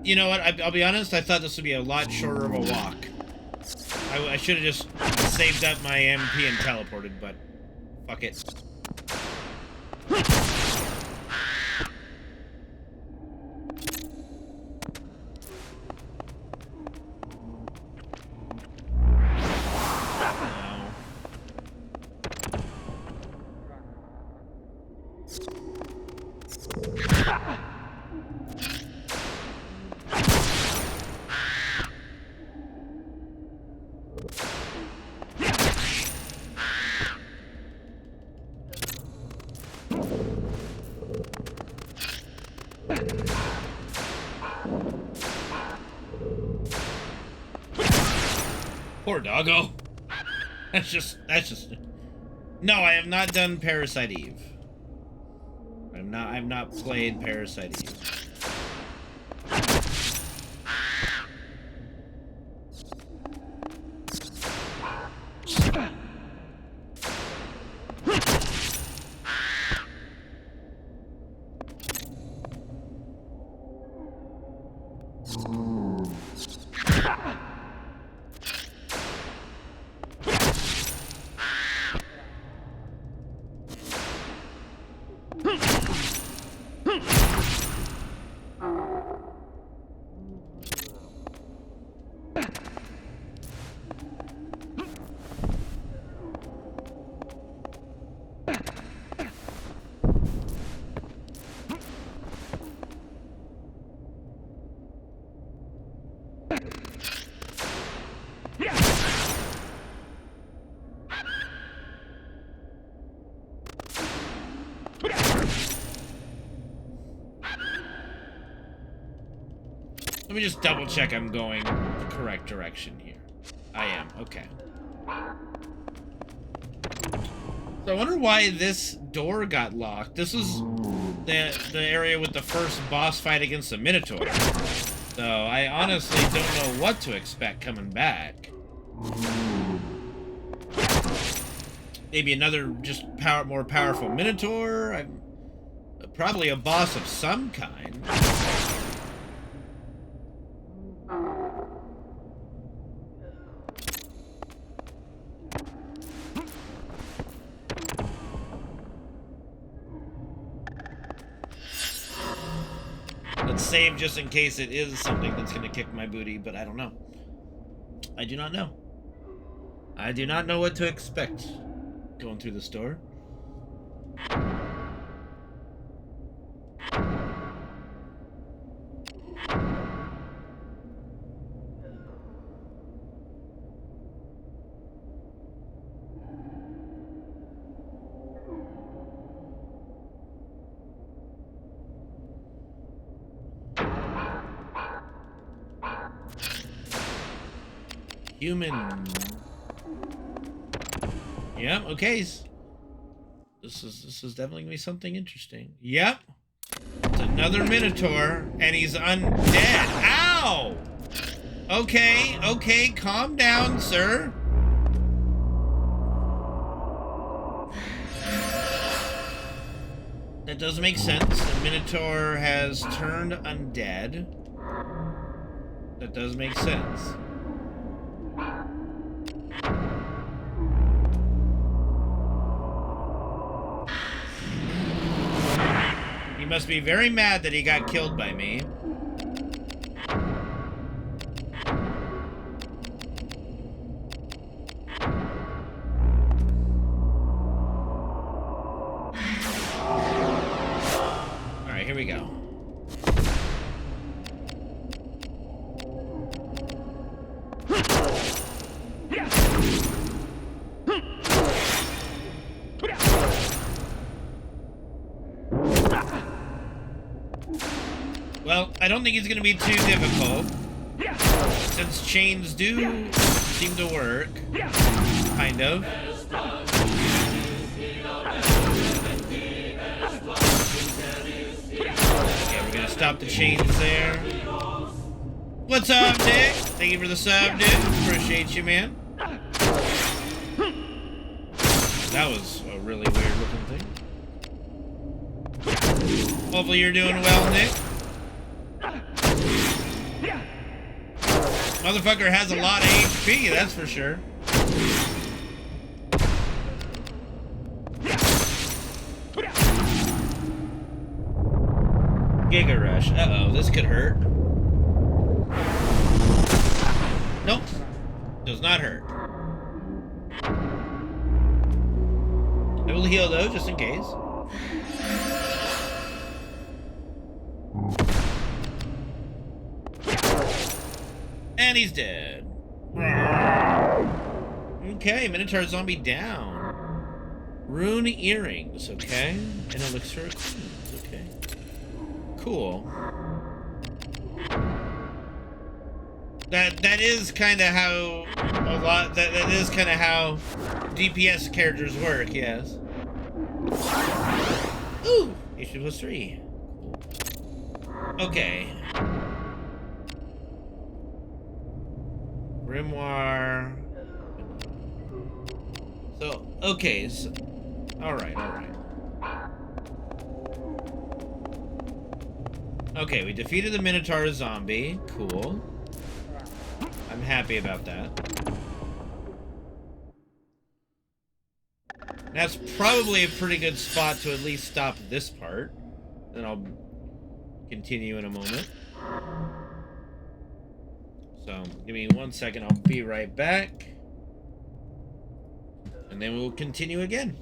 You know what? I'll be honest. I thought this would be a lot shorter of a walk. I should have just saved up my MP and teleported, but fuck it. Poor doggo. That's just... No, I have not done Parasite Eve. I've not played Parasite Eve. Let me just double check I'm going the correct direction here. I am, okay. So I wonder why this door got locked. This was the area with the first boss fight against the Minotaur. So I honestly don't know what to expect coming back. Maybe another just more powerful Minotaur? Probably a boss of some kind. Let's save just in case it is something that's going to kick my booty, but I don't know. I do not know. I do not know what to expect. Going through the store. Human. Yeah, okay. This is definitely gonna be something interesting. Yep. It's another Minotaur, and he's undead. Ow! Okay, okay, calm down, sir. That does make sense. The Minotaur has turned undead. That does make sense. He must be very mad that he got killed by me. Alright, here we go. Well, I don't think it's going to be too difficult, since chains do seem to work, kind of. Okay, we're going to stop the chains there. What's up, Nick? Thank you for the sub, dude. Appreciate you, man. That was a really weird looking thing. Hopefully you're doing well, Nick. Motherfucker has a lot of HP, that's for sure. Giga Rush. Uh-oh, this could hurt. Nope. Does not hurt. I will heal, though, just in case. And he's dead. Okay, Minotaur zombie down. Rune earrings, okay. And elixir of queens, okay. Cool. That is kind of how a lot. That is kind of how DPS characters work. Yes. Ooh, HP plus 3. Okay. Grimoire. So, okay, so, alright. Okay, we defeated the Minotaur zombie. Cool. I'm happy about that. That's probably a pretty good spot to at least stop this part. Then I'll continue in a moment. So, give me 1 second, I'll be right back. And then we'll continue again.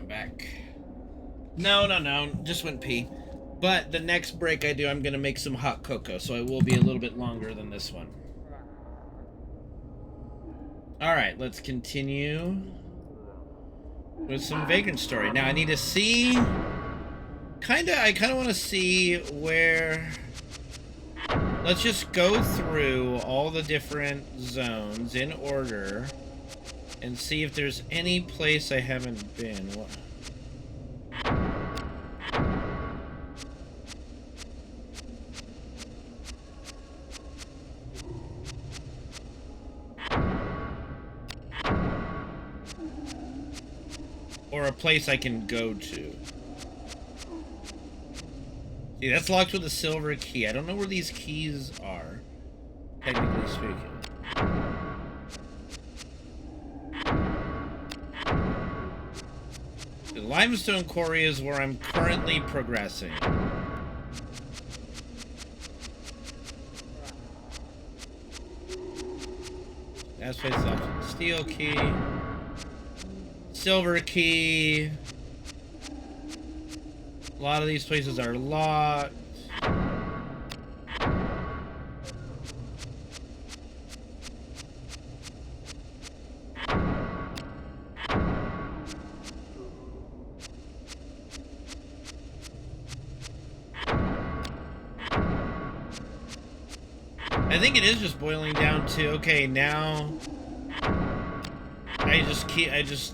I'm back. No. Just went pee. But the next break I do, I'm going to make some hot cocoa, so it will be a little bit longer than this one. Alright, let's continue with some Vagrant Story. Now, I need to see... I kind of want to see where... Let's just go through all the different zones in order and see if there's any place I haven't been. What? Or a place I can go to. See, that's locked with a silver key. I don't know where these keys are, technically speaking. The limestone quarry is where I'm currently progressing. That's place locked with a steel key. Silver key. A lot of these places are locked. I think it is just boiling down to, okay, now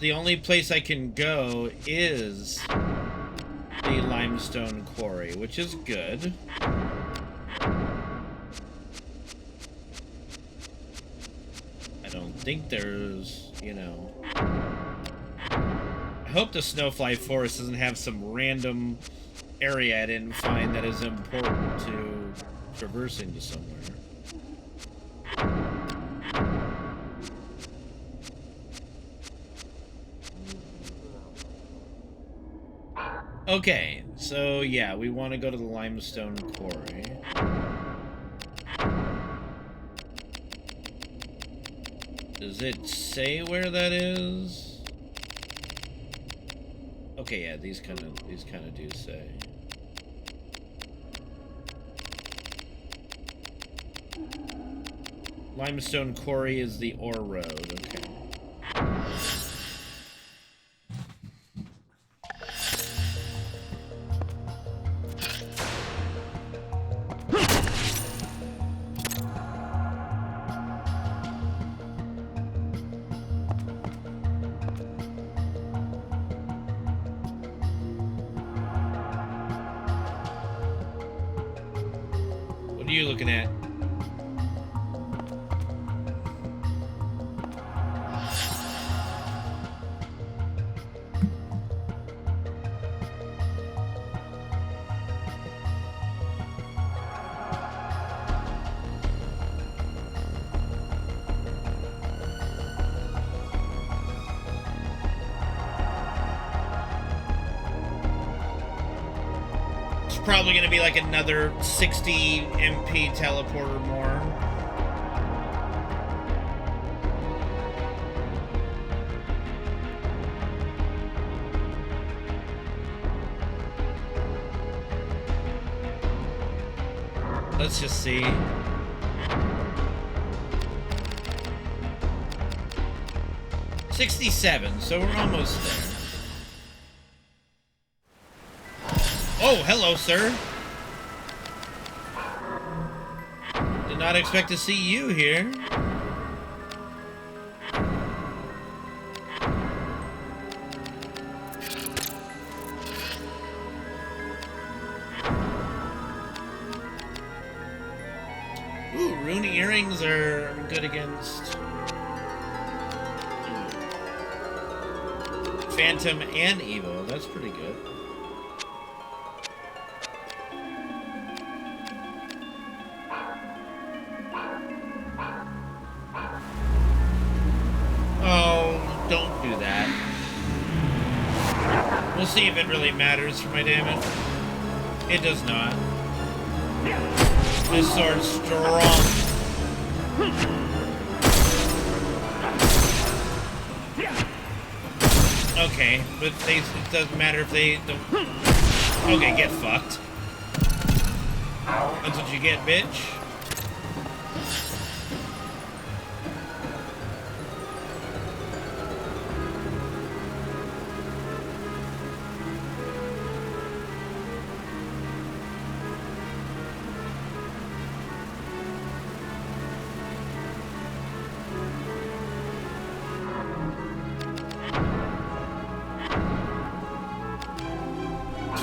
the only place I can go is the limestone quarry, which is good. I don't think there's, you know... I hope the Snowfly Forest doesn't have some random area I didn't find that is important to traversing to somewhere. Okay, so yeah, we want to go to the limestone quarry. Does it say where that is? Okay, yeah, these kind of do say. Limestone quarry is the ore road. Okay. What are you looking at? Probably gonna be like another 60 MP teleporter more. Let's just see. $67, so we're almost there. Oh, hello, sir. Did not expect to see you here. Ooh, rune earrings are good against Phantom and Evil. That's pretty good. Don't do that. We'll see if it really matters for my damage. It does not. This sword's strong. Okay, but it doesn't matter if they don't... Okay, get fucked. That's what you get, bitch.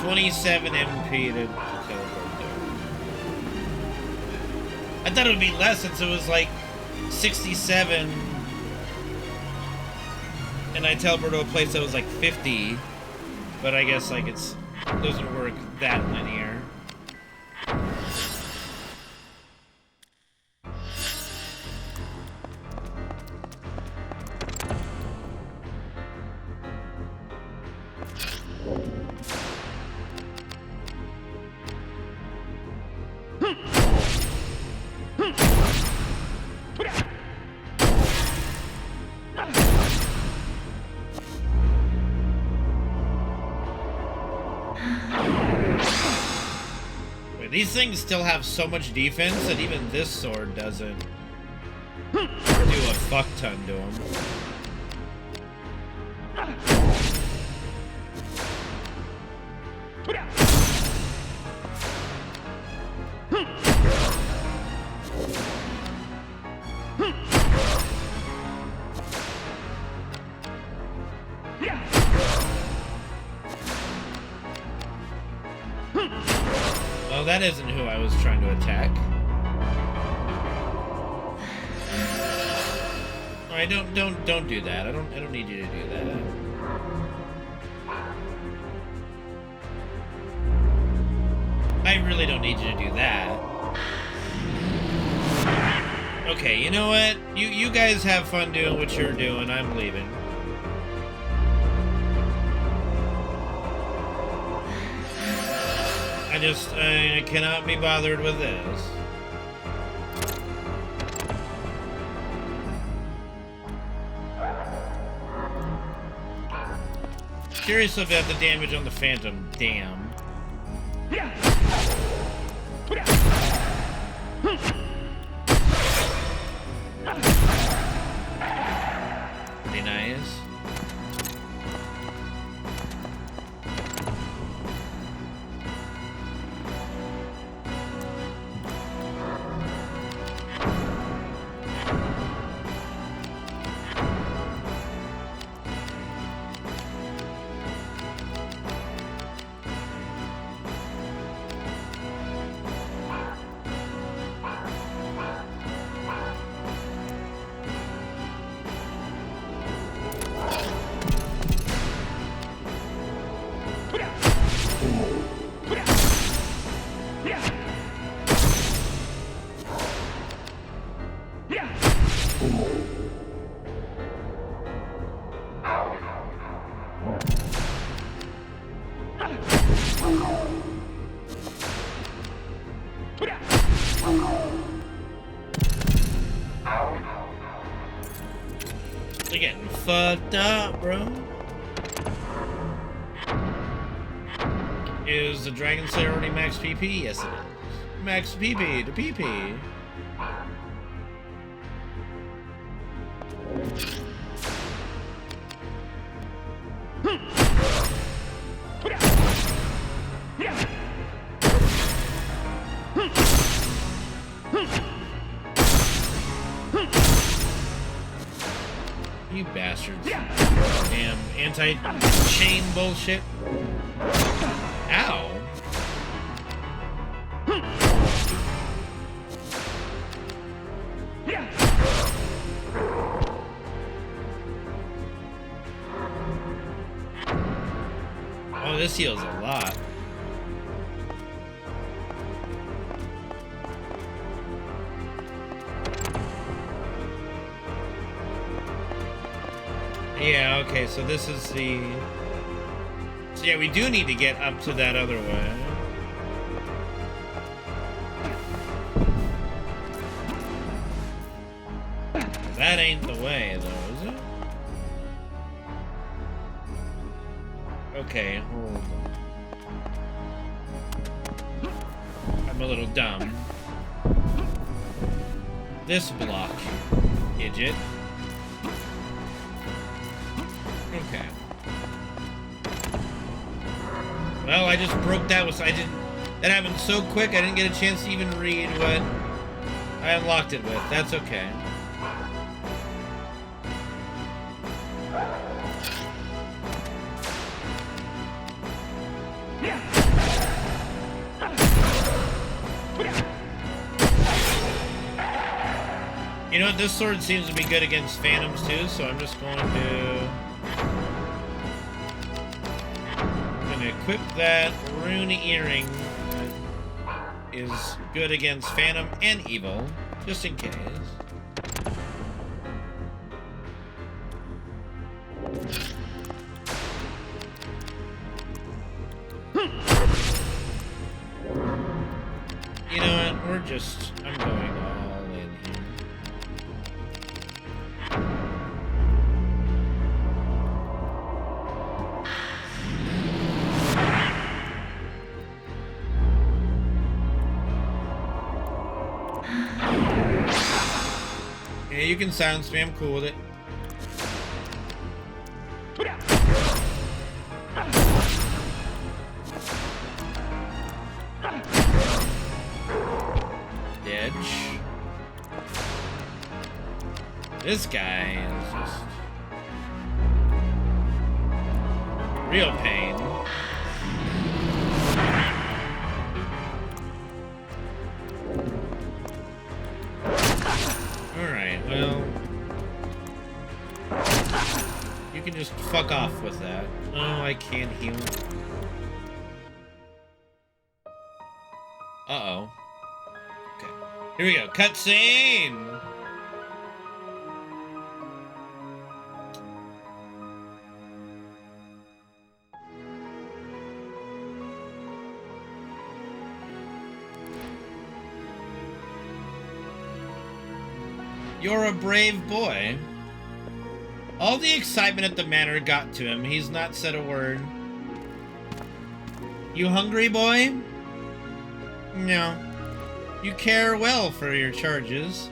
$27 MP to teleport there. I thought it would be less since it was like 67 and I teleport to a place that was like 50, but I guess like it doesn't work that linear. These things still have so much defense that even this sword doesn't do a fuck ton to them. Well, that isn't who I was trying to attack. Alright, don't do that. I don't need you to do that. I really don't need you to do that. Okay, you know what? You guys have fun doing what you're doing. I'm leaving. I cannot be bothered with this. Curious about the damage on the Phantom. Damn. Pretty nice. They're getting fucked up, bro. Is the Dragon Slayer already max PP? Yes, it is. Max PP to PP. You bastards. Damn anti-chain bullshit. Ow. Oh, this heals a lot. Yeah, okay, so this is the... So yeah, we do need to get up to that other way. That ain't the way, though, is it? Okay, hold on. I'm a little dumb. This block, idiot. Okay. Well, I just broke that with... That happened so quick, I didn't get a chance to even read what I unlocked it with. That's okay. You know what? This sword seems to be good against phantoms too, so I'm just going to... equip that rune earring that is good against phantom and evil, just in case. You know what? We're just... I'm going all in here. Yeah, you can silence me. I'm cool with it. Edge. This guy is just real pain. Alright, well, you can just fuck off with that. Oh, I can't heal. Uh-oh. Okay. Here we go. Cutscene! You're a brave boy. All the excitement at the manor got to him. He's not said a word. You hungry, boy? No. You care well for your charges.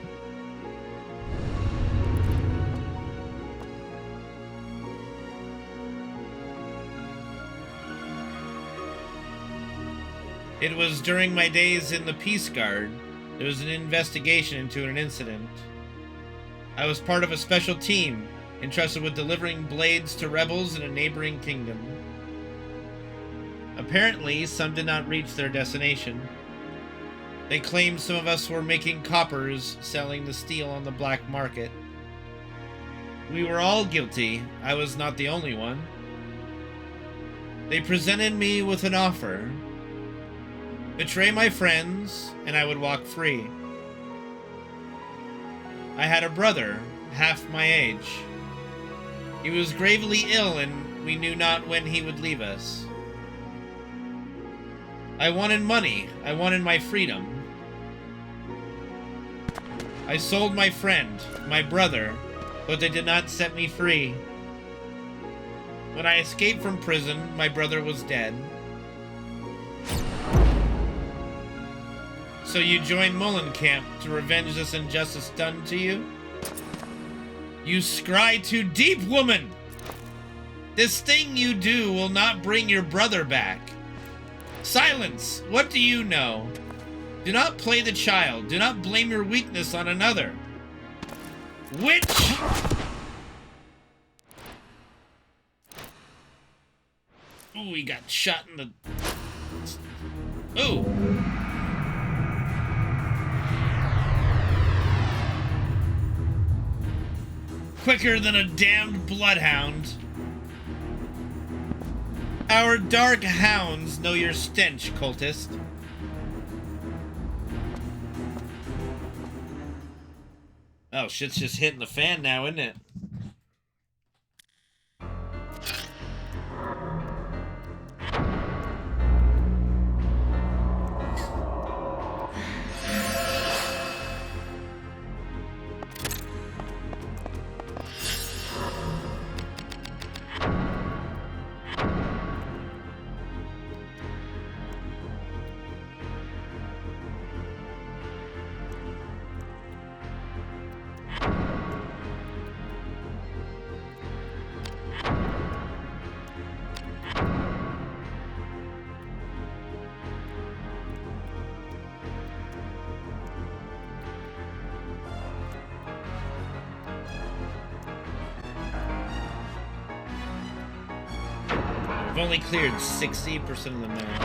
It was during my days in the Peace Guard. There was an investigation into an incident. I was part of a special team entrusted with delivering blades to rebels in a neighboring kingdom. Apparently, some did not reach their destination. They claimed some of us were making coppers, selling the steel on the black market. We were all guilty. I was not the only one. They presented me with an offer. Betray my friends, and I would walk free. I had a brother, half my age. He was gravely ill, and we knew not when he would leave us. I wanted money. I wanted my freedom. I sold my friend, my brother, but they did not set me free. When I escaped from prison, my brother was dead. So you joined Mullencamp to revenge this injustice done to you? You scry too deep, woman! This thing you do will not bring your brother back. Silence! What do you know? Do not play the child. Do not blame your weakness on another. Witch! Ooh, he got shot in the... Ooh! Quicker than a damned bloodhound. Our dark hounds know your stench, cultist. Oh, shit's just hitting the fan now, isn't it? only cleared 60% of the map.